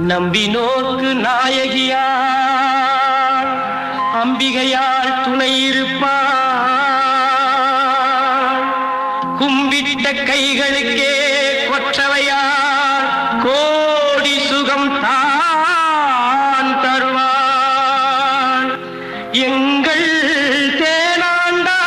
நம்பினோர்க்கு நாயகியார் அம்பிகையால் துணை இருப்பார். கும்பிட்ட கைகளுக்கே கொற்றவையார் கோடி சுகம் தான் தருவார். எங்கள் தேனாண்டாள்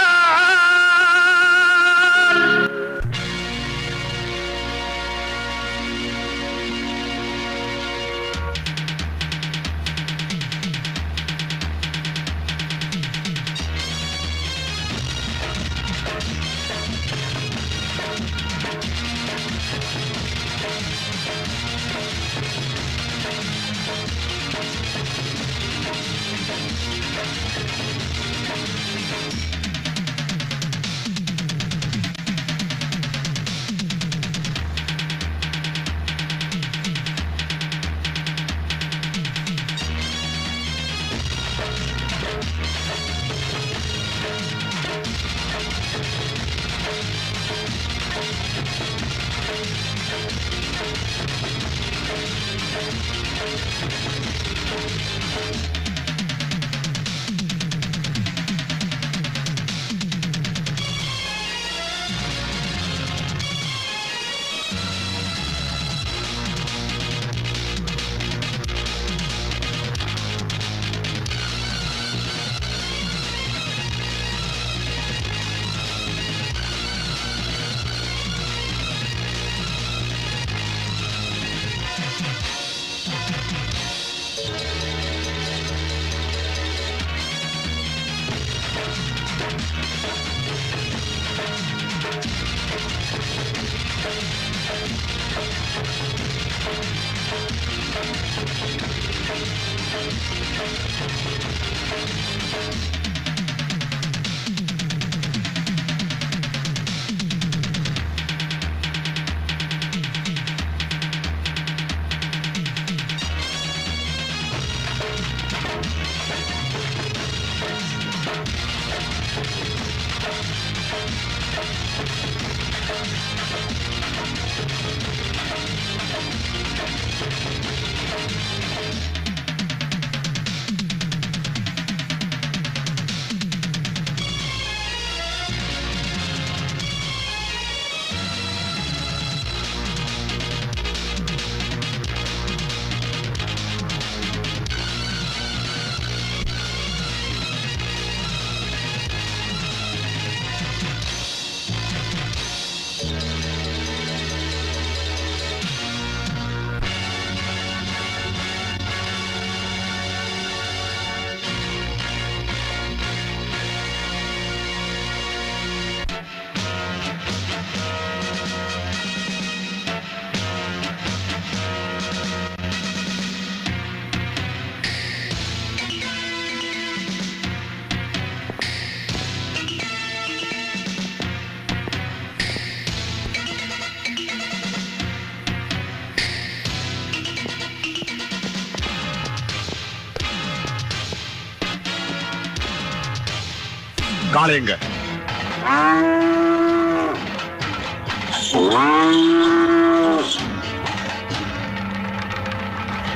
காளைங்க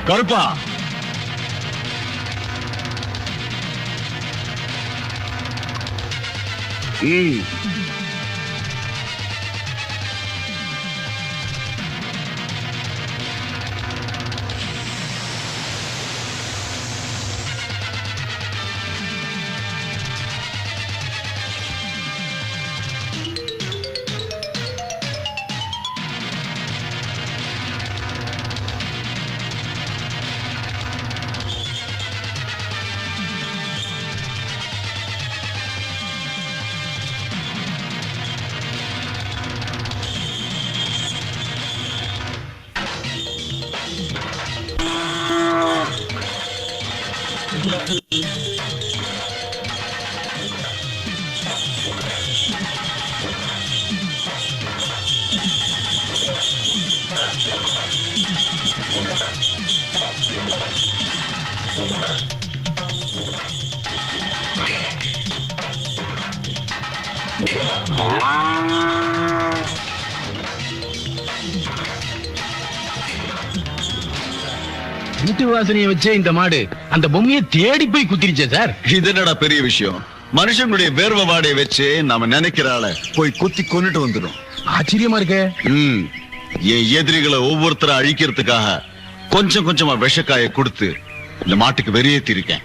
கருப்பா வீட்டு வாசனையை வச்சே இந்த மாடு அந்த பொம்மையை தேடி போய் குத்திருச்சே சார். இது என்னடா பெரிய விஷயம்? மனுஷனுடைய வேர்வை வாடையை வச்சு நாம நினைக்கிற ஆள போய் குத்தி கொன்னுட்டு வந்துடும். ஆச்சரியமா இருக்கே. என் எதிரிகளை ஒவ்வொருத்தரை அழிக்கிறதுக்காக கொஞ்சம் கொஞ்சமா விஷக்காய கொடுத்து இந்த மாட்டுக்கு வெறியேத்தி இருக்கேன்.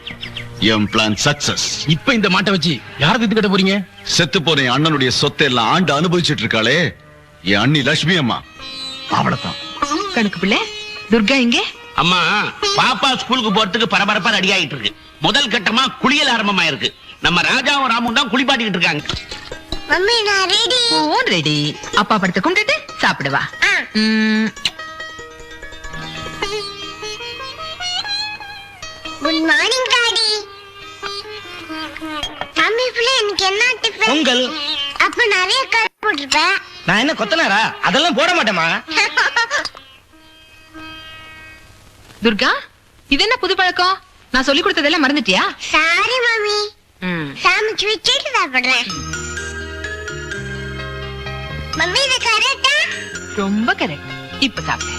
என் பிளான் சக்சஸ். இப்ப இந்த மாட்டை வச்சு யார திட்டு கட்ட போறீங்க? செத்து போன என் அண்ணனுடைய சொத்தை எல்லாம் ஆண்டு அனுபவிச்சுட்டு இருக்காளே என் அண்ணி லட்சுமி அம்மா, அவளதான். கணக்கு பிள்ளை துர்கா இங்கே. அம்மா, பாப்பா ஸ்கூலுக்கு போறதுக்கு பரபரப்பா ரெடி ஆயிட்டு இருக்கு. முதல் கட்டமா குளியல் ஆரம்பமா இருக்கு. நம்ம ராஜாவும் ராமும் தான் குளிப்பாட்டிட்டு இருக்காங்க. மம்மி நான் ரெடி. Own ready. அப்பா படத்தை கும்பிட்டுட்டு சாப்பிடுவா. Good morning daddy. மம்மி பிள்ளை எனக்கு என்ன டிஃபன்? பொங்கல். அப்ப நிறைய கறி போட்டுருப்பேன். நான் என்ன கொத்தனாரா? அதெல்லாம் போட மாட்டேமா. துர்கா, இது என்ன புது பழக்கம்? நான் சொல்லி கொடுத்ததெல்லாம் மறந்துட்டியா? Sorry mummy. சமைச்சு வச்சுட்டு சாப்பிடுறேன். மம்மி இது கரெக்டா? ரொம்ப கரெக்ட். இப்ப சாப்பிடு.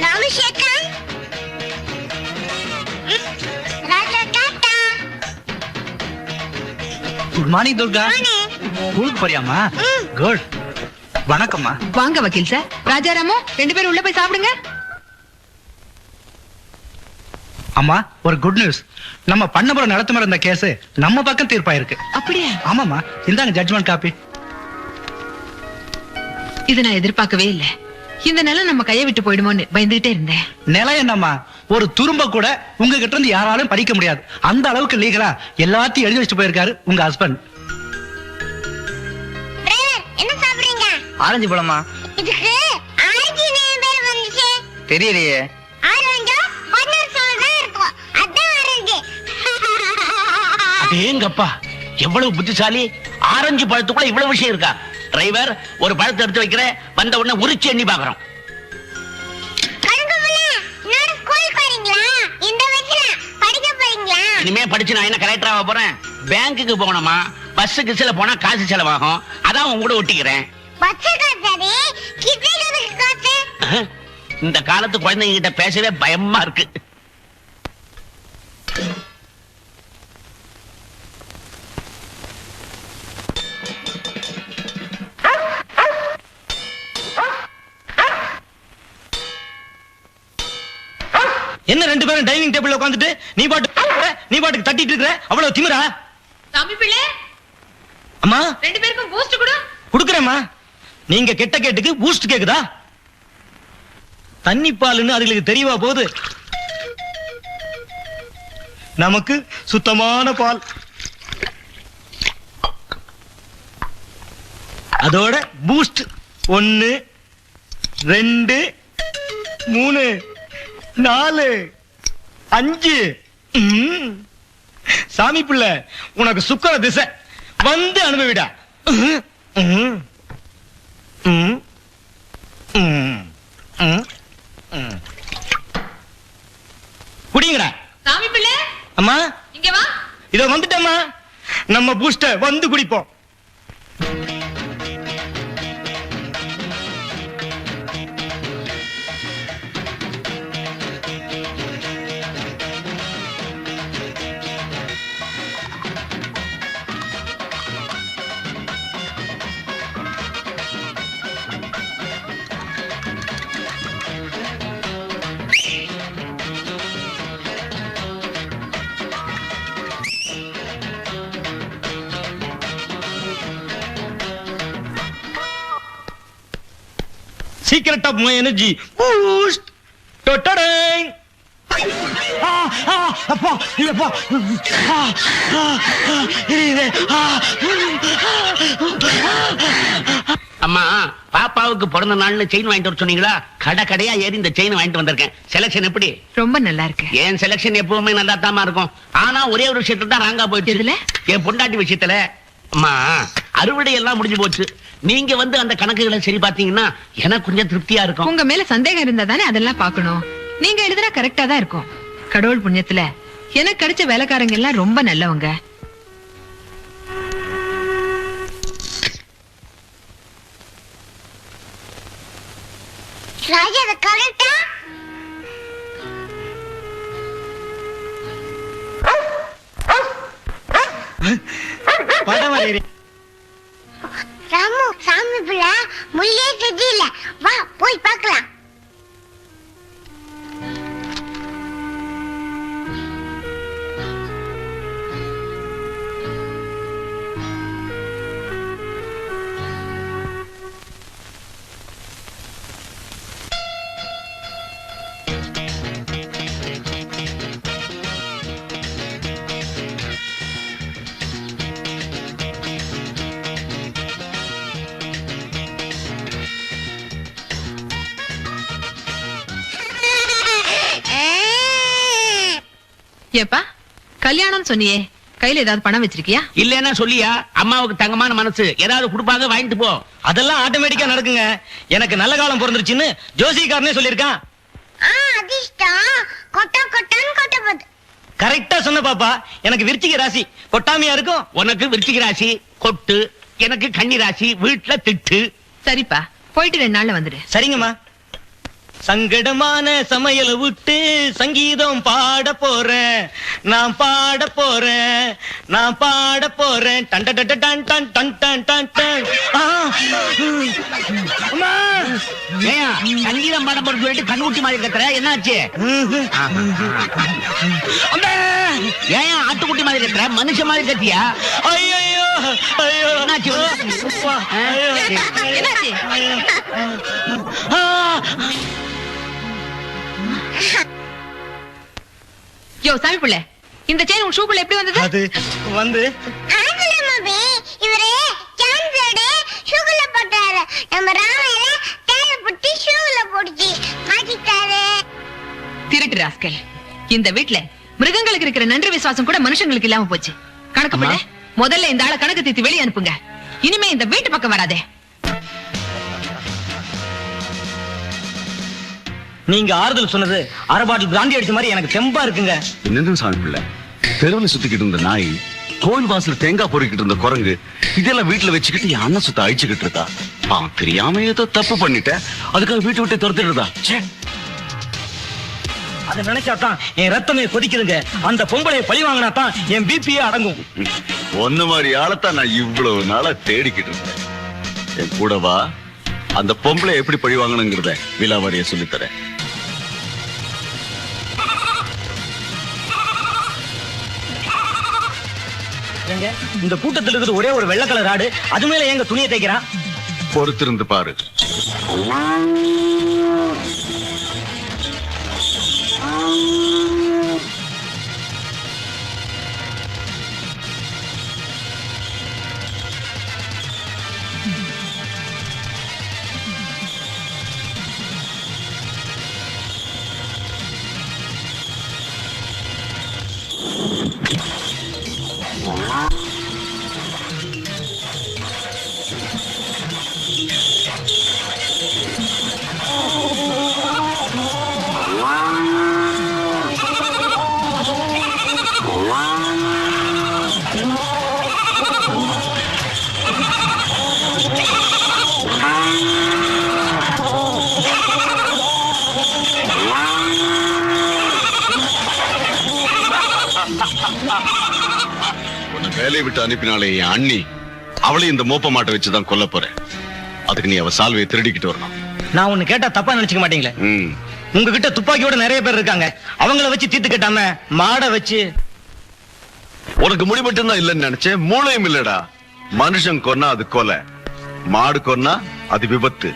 Ramu Sekar. Raja tata. Good morning Durga. ஸ்கூலுக்கு போறியாமா? குட். வணக்கம்மா. வாங்க வக்கீல் சார். ராஜாராமோ, 2 பேரும் உள்ள போய் சாப்பிடுங்க. அம்மா, ஒரு குட் நியூஸ். நம்ம பண்ணபுரம் நடத்துமற இந்த கேஸ் நம்ம பக்கம் தீர்ப்பாயிருக்கு. அப்படியா? ஆமாமா, இந்தாங்க ஜட்ஜ்மெண்ட் காப்பி. இது நான் எதிர்பார்க்கவே இல்ல. இந்த நிலம் நம்ம கையை விட்டு போயிடுமோன்னு பயந்துகிட்டே இருந்தேன். நிலம் என்னம்மா, ஒரு துரும்ப கூட உங்ககிட்ட இருந்து யாராலும் பறிக்க முடியாது. அந்த அளவுக்கு லீகலா எல்லாத்தையும் எழுதி வச்சுட்டு போயிருக்காரு உங்க ஹஸ்பண்ட். டிரைவர், என்ன சாப்பிடுறீங்க? ஆரஞ்சு பழமா? இதுக்கு ஆரஞ்சு நேம் பேர் வந்துச்சு. தெரியலையே. ஆரஞ்சு பன்னீர் சோளம் இருக்கும். அதான் ஆரஞ்சு. ஏங்கப்பா, எவ்வளவு புத்திசாலி! ஆரஞ்சு பழத்துக்குள்ள இவ்வளவு விஷயம் இருக்கா? டிரைவர், ஒரு பழத்தை எடுத்து வைக்கிறேன். வந்த உடனே உரிச்சு எண்ணி பாக்குறோம். கணக்குப்புள்ள, இன்னொரு ஸ்கூலுக்கு வரீங்களா? இந்த வயசுல படிக்க போறீங்களா? இனிமே படிச்சு நான் என்ன கலெக்டர் ஆக போறேன்? பேங்குக்கு போகணுமா? பஸ்ஸுக்கு சில போனா காசு செலவாகும். அதான் உங்க கூட ஒட்டிக்கிறேன். பச்சை காத்தாடி, கிட்டே காத்து. இந்த காலத்து குழந்தைங்க கிட்ட பேசவே பயமா இருக்கு. என்ன 2 பேரும் டைனிங் டேபிள்ல உட்கார்ந்துட்டு நீ பாட்டுக்கு தட்டிட்டு இருக்கற? அவ்வளவு திமிரா? சாமி பிள்ளை, அம்மா, 2 பேருக்கும் பூஸ்ட் கொடு. குடுக்குறேம்மா. நீங்க கெட்ட கேட்டுக்கு பூஸ்ட் கேக்குதா? தண்ணி பாலுன்னு அதுங்களுக்கு தெரியவா போகுது? நமக்கு சுத்தமான பால். அதோட பூஸ்ட் 1 2 3 4 5. சாமி பிள்ளை, உனக்கு சுக்கர திசை வந்து அனுபவிடா. குடிங்கடா. சாமி பிள்ளை, அம்மா, இங்க வா. இத வந்துட்டம்மா. நம்ம பூஸ்ட வந்து குடிப்போம். Secret of my energy. Boost. Totadang. அப்பா, இல்லப்பா. அம்மா, பாப்பாவுக்கு பிறந்த நாள்னு செயின் வாங்கிட்டு வர சொன்னீங்களா? கடையா ஏறி இந்த செயின் வாங்கிட்டு வந்திருக்கேன். செலக்ஷன் எப்படி? ரொம்ப நல்லா இருக்கு. என் செலக்ஷன் எப்பவுமே நல்லா தாமா இருக்கும். ஆனா ஒரே ஒரு விஷயத்துல தான் ராங்கா போயிடுச்சு. எதுல? என் பொண்டாட்டி விஷயத்துல. அம்மா, அறுவடை எல்லாம் முடிஞ்சு போச்சு. நீங்க வந்து அந்த கணக்குகளை சரி பாத்தீங்கன்னா எனக்கு கொஞ்சம் திருப்தியா இருக்கும். உங்க மேல சந்தேகம் இருந்தா தானே அதெல்லாம் பார்க்கணும். நீங்க எழுதுனா கரெக்டா தான் இருக்கும். கடவுள் புண்ணியத்துல எனக்கு கிடைச்ச வேலைக்காரங்க எல்லாம் ரொம்ப நல்லவங்க. ராஜா அதை கரெக்டா படம் வரையறீ. ராமு சாமி பிள்ளை முள்ளே தெரியல, வா போய் பார்க்கலாம். ஏப்பா கல்யாணம் சொன்னியே, கையில ஏதாவது பணம் வச்சிருக்கியா? இல்லன்னா சொல்லியா, அம்மாவுக்கு தங்கமான மனசு, ஏதாவது கொடுப்பாங்க வாங்கிட்டு போ. அதெல்லாம் ஆட்டோமேட்டிக்கா நடக்குங்க. எனக்கு நல்ல காலம் பிறந்துருச்சுன்னு ஜோசிகாரனே சொல்லியிருக்கான். அதிர்ஷ்டம் கொட்டா கொட்டான்னு கொட்ட போகுது. கரெக்டா சொன்ன பாப்பா. எனக்கு விருச்சிக ராசி கொட்டாமையா இருக்கும். உனக்கு விருச்சிக ராசி கொட்டு, எனக்கு கன்னி ராசி வீட்டுல திட்டு. சரிப்பா, போயிட்டு 2 நாள்ல வந்துடு. சரிங்கம்மா. சங்கடமான சமையலை விட்டு சங்கீதம் பாட போறேன், நான் பாட போறேன், நான் பாட போறேன். டன் டன் டன் டன் டன் டன் டன் டன் டன். ஆ! அம்மா! ஏன் சங்கீதம் பாடம் போட்டு சொல்லிட்டு கண்ணுக்குட்டி மாதிரி கத்துற, என்னாச்சு? அம்மா! ஏன் ஆட்டுக்குட்டி மாதிரி கத்துற, மனுஷன் மாதிரி கத்தியா? ஐயையோ! ஐயோ! என்னாச்சு? அப்பா! ஐயோ! என்னாச்சு? ஆ! யோ சாமி பிள்ளை, இந்த செயின் உன் ஷூக்குள்ள எப்படி வந்தது? அது வந்து ஆகல மாமி, இவரு சான்ஸோட ஷூக்குள்ள போட்டாரு. நம்ம ராமையில டேல புட்டி ஷூக்குள்ள போடுச்சு மாட்டிட்டாரு. திருட்டு ராஸ்கல். இந்த வீட்ல மிருகங்களுக்கு இருக்கிற நன்றி விசுவாசம் கூட மனுஷங்களுக்கு இல்லாம போச்சு. கணக்கு பிள்ளை, முதல்ல இந்த ஆளை கணக்கு தீர்த்து வெளியே அனுப்புங்க. இனிமே இந்த வீட்டு பக்கம் வராதே. நீங்க ஆறுதல் சொன்னது அரை பாட்டில் பிராந்தி அடிச்ச மாதிரி எனக்கு தெம்பா இருக்குங்க. என்னது சாமி பிள்ளை, தெருவில் சுத்திக்கிட்டு இருந்த நாய், கோயில் வாசல் தேங்காய் பொறுக்கிட்டு இருந்த குரங்கு, இதெல்லாம் வீட்டுல வச்சுக்கிட்டு என் அண்ணன் சுத்த அழிச்சுக்கிட்டு இருக்கா. பாவம், தெரியாம ஏதோ தப்பு பண்ணிட்டேன், அதுக்காக வீட்டை விட்டு துரத்திடுறதா? அதை நினைச்சாதான் என் ரத்தமே கொதிக்குதுங்க. அந்த பொம்பளை பழி வாங்கினா தான் என் பிபியே அடங்கும். ஒன்னு மாதிரி ஆளத்தான் நான் இவ்வளவு நாளா தேடிக்கிட்டு இருந்தேன். என் கூட வா, அந்த பொம்பளை எப்படி பழி வாங்கணுங்கிறத விலாவாரியா சொல்லித்தரேன். இந்த கூட்டத்தில் இருக்கிற ஒரே ஒரு வெள்ளை கலர் ஆடு, அது மேல எங்க துணியை தைக்கிறான். பொறுத்திருந்து பாரு. வேலையை விட்டு அனுப்பினாலே என் அண்ணி, அவளை இந்த மோப்ப மாட்டை வச்சுதான் கொல்ல போறேன். அதுக்கு நீ அவ சால்வையை திருடிக்கிட்டு வரணும். நான் ஒண்ணு கேட்டா தப்பா நினைச்சுக்க மாட்டீங்களே? உங்ககிட்ட துப்பாக்கியோட நிறைய பேர் இருக்காங்க, அவங்கள வச்சு தீர்த்து கட்டாம மாடை வச்சு. உனக்கு முடி மட்டும் தான் இல்லன்னு நினைச்சேன், மூளையும் இல்லடா. மனுஷன் கொன்னா அது கொலை, மாடு கொன்னா அது விபத்து.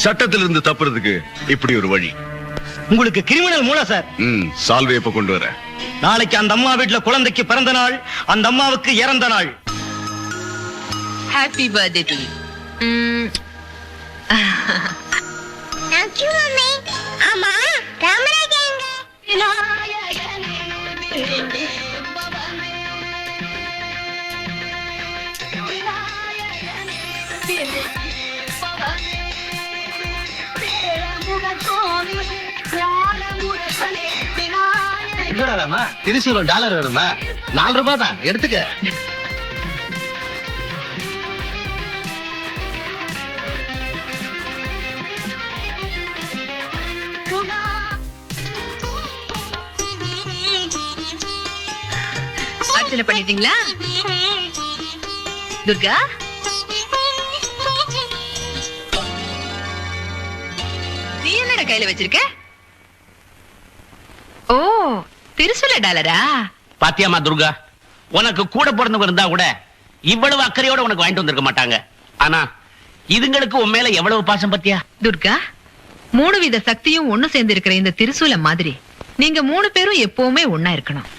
சட்டத்திலிருந்து தப்புறதுக்கு இப்படி ஒரு வழி. உங்களுக்கு கிரிமினல் மூளை சார். சால்வை எப்ப கொண்டு வர? நாளைக்கு அந்த அம்மா வீட்டுல குழந்தைக்கு பிறந்த நாள், அந்த அம்மாவுக்கு இறந்த நாள். Happy birthday to you. Thank you, mummy. ஆமா, ராமராஜா எங்க? திருச்சூர் டாலர் வேணுமா? $4 தான், எடுத்துக்க. அர்ச்சனை பண்ணிட்டீங்களா? துர்கா, நீ என்னடா கையில வச்சிருக்க? ஓ, திருசூல டாலரா? பாத்தியாமா துர்கா, உனக்கு கூட பிறந்தவங்க இருந்தா கூட இவ்வளவு அக்கறையோட உனக்கு வாங்கிட்டு வந்திருக்க மாட்டாங்க. ஆனா இதுங்களுக்கு உன் மேல எவ்வளவு பாசம் பத்தியா? துர்கா, 3 வித சக்தியும் ஒண்ணு சேர்ந்து இருக்கிற இந்த திருசூலம் மாதிரி நீங்க 3 பேரும் எப்பவுமே ஒண்ணா இருக்கணும்.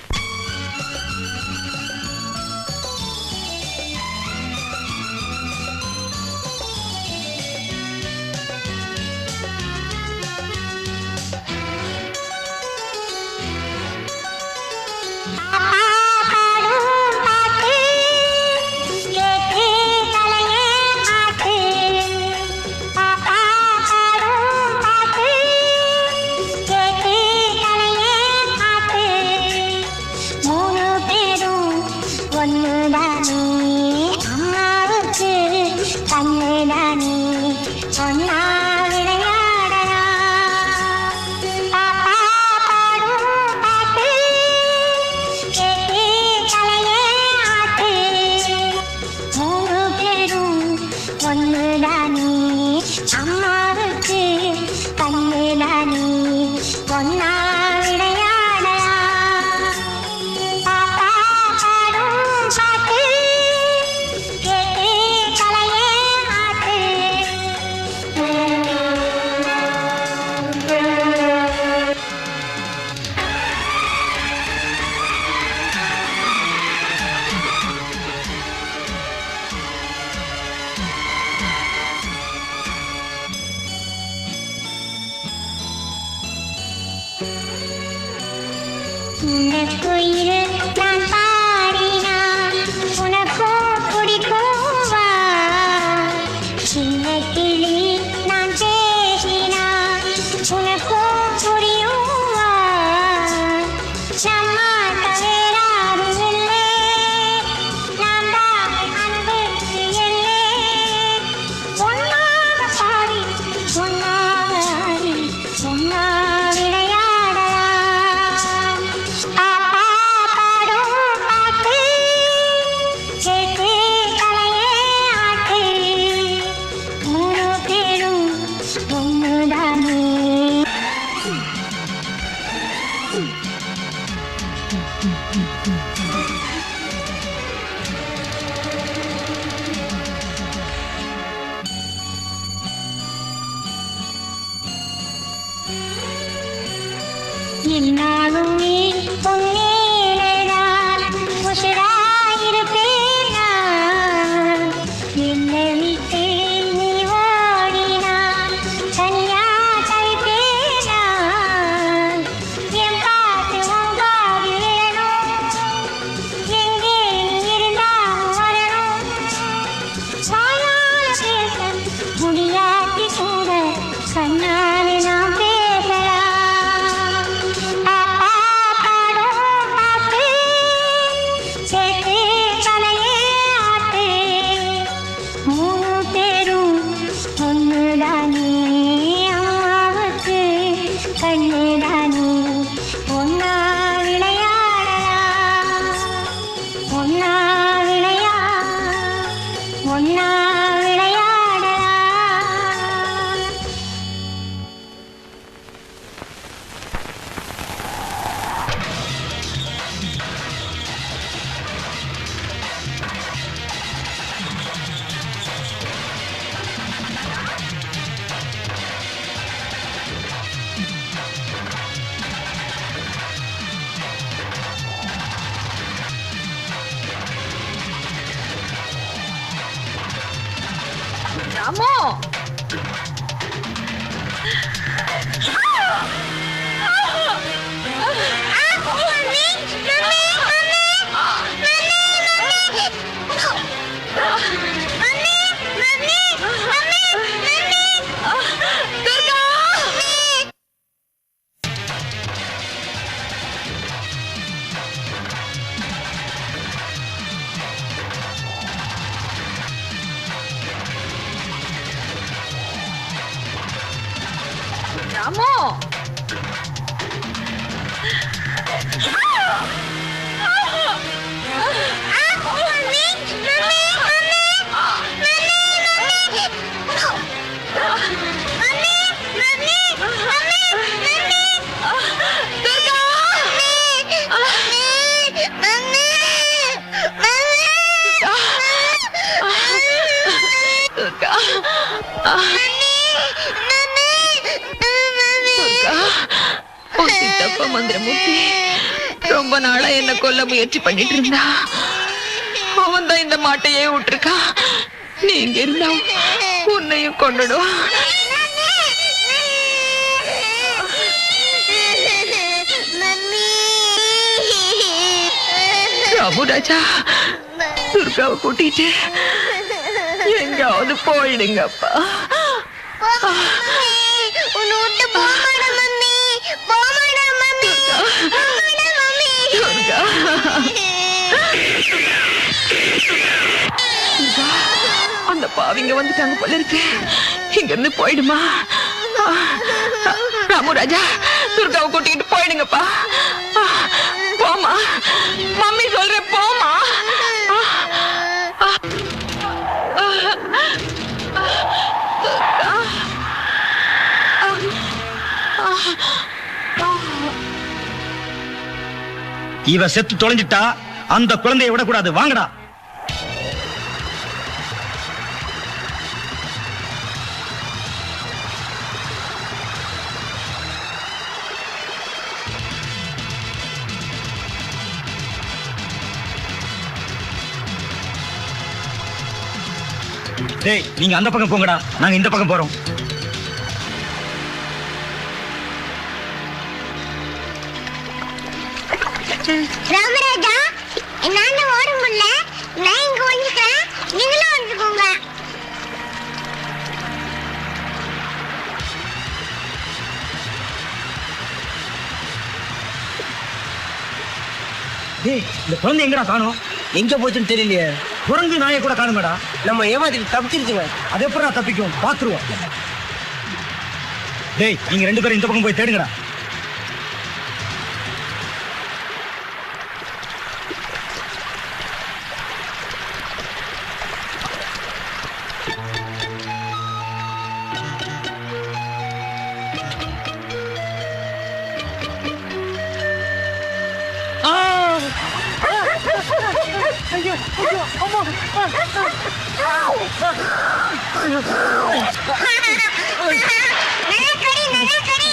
துர்கா உன் சித்தப்பா மந்திரமூர்த்தி ரொம்ப நாளா என்ன கொல்ல முயற்சி பண்ணிட்டு இருந்தா. அவன் தான் இந்த மாட்டையே விட்டுருக்கா. நீ இங்க இருந்தா உன்னையும் கொண்டுடுவா. ராமுராஜா, துர்காவை கூட்டிட்டு எங்காவது போயிடுங்கப்பா. உன்னை விட்டு போமாடா மம்மி, போமாடா மம்மி, போமாடா மம்மி. துர்கா, அந்த பாவிங்க வந்துட்டாங்க போல இருக்கு. இங்க இருந்து போயிடுமா? ராமுராஜா, துர்காவை கூட்டிட்டு போயிடுங்கப்பா. போமா மம்மி, சொல்றேன் போமா. இவ செத்து தொலைஞ்சிட்டா அந்த குழந்தையை விடக்கூடாது. வாங்கடா. டேய், நீங்க அந்த பக்கம் போங்கடா, நாங்க இந்த பக்கம் போறோம். ராமராஜா, என்னால ஓட முடியல. நான் இங்க வந்துட்டேன், நீங்களும் வந்துக்கோங்க. டேய், இந்த குழந்தை எங்கடா காணோம்? எங்க போச்சுன்னு தெரியலையே. குரங்கு நாயை கூட காணுமேடா. நம்ம ஏமாத்தி தப்பிச்சிருச்சுங்க. அது எப்படா தப்பிக்கும்? பாத்துருவோம். டேய், நீங்க 2 பேரும் இந்த பக்கம் போய் தேடுங்கடா. நல்லா கடி, நல்லா கடி.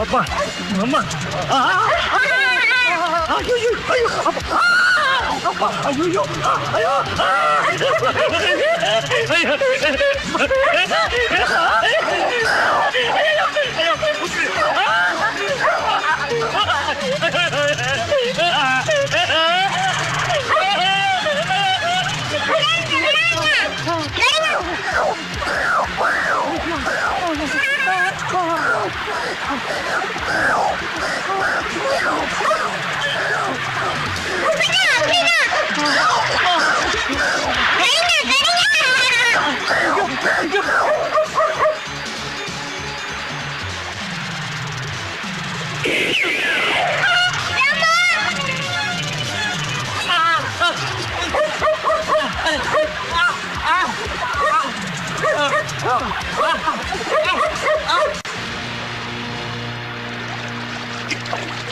அப்பா, அம்மா. ஐயோ, ஐயோ, அப்பா, ஐயோ, ஐயோ.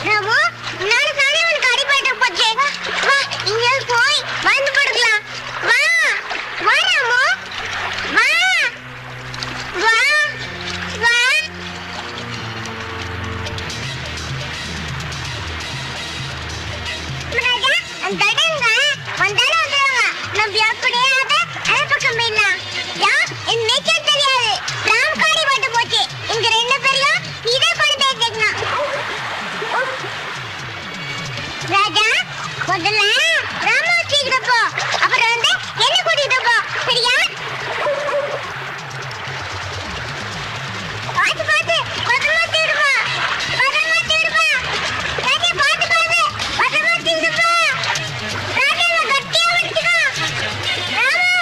ராமு, நானு தானே உனக்கு அடிபட்டு போச்சு. வா, இங்கேயாவது போய் மருந்து போட்டுக்கலாம். வா, வா ராமு, வா, வா, வா. ராஜா, அந்த தடங்க வந்தாலும் வந்துடுவாங்க. நம்ம அப்படியே அந்த பக்கம் போயிடலாம். என் நீச்சல் தெரியாது. ராம் காடி பட்டு போச்சு. இங்க 2 பேரையும் இதே கொண்டு போய் சேர்க்கணும். ராஜா, முதல்ல ராம வச்சுக்கிட்டு போ, அப்புறம் வந்து என்ன கூட்டிட்டு போ, சரியா? பார்த்து பார்த்து பத்திரமா தூக்கிட்டு போ, பத்திரமா தூக்கிட்டு போ. ராஜா, பார்த்து பார்த்து பத்திரமா தூக்கிட்டு போ. ராஜா, நான் கட்டியா வச்சுக்கோ. ராமு.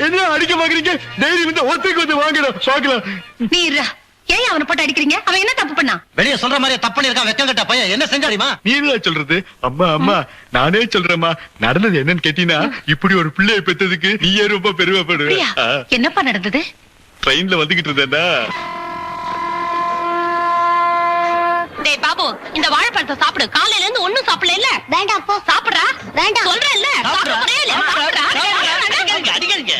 என்ன அடிக்க பாக்குறீங்க? தைரியம் வந்து ஒருத்தருக்கு வந்து வாங்கணும் பாக்கலாம். நீரா ஏன் அவனை போட்டு அடிக்கிறீங்க? அவன் என்ன தப்பு பண்ணா? வெளிய சொல்ற மாதிரி தப்பு பண்ணிருக்கான் வெக்கம் கட்ட பையன். என்ன செஞ்சாடிமா? நீதான் சொல்றது. அம்மா அம்மா நானே சொல்றேம்மா. நடந்தது என்னன்னு கேட்டீங்கன்னா, இப்படி ஒரு பிள்ளையை பெற்றதுக்கு நீயே ரொம்ப பெருமைப்படுவ. என்னப்பா நடந்தது? ட்ரெயின்ல வந்துகிட்டு இருந்தேன்னா. டேய் பாபு, இந்த வாழைப்பழத்தை சாப்பிடு. காலையில இருந்து ஒண்ணும் சாப்பிடல இல்ல? வேண்டாம் போ. சாப்பிடுறா? வேண்டாம். சொல்றேன்ல, சாப்பிட போறியா இல்லையா? சாப்பிடுறா. அடிக்காதீங்க.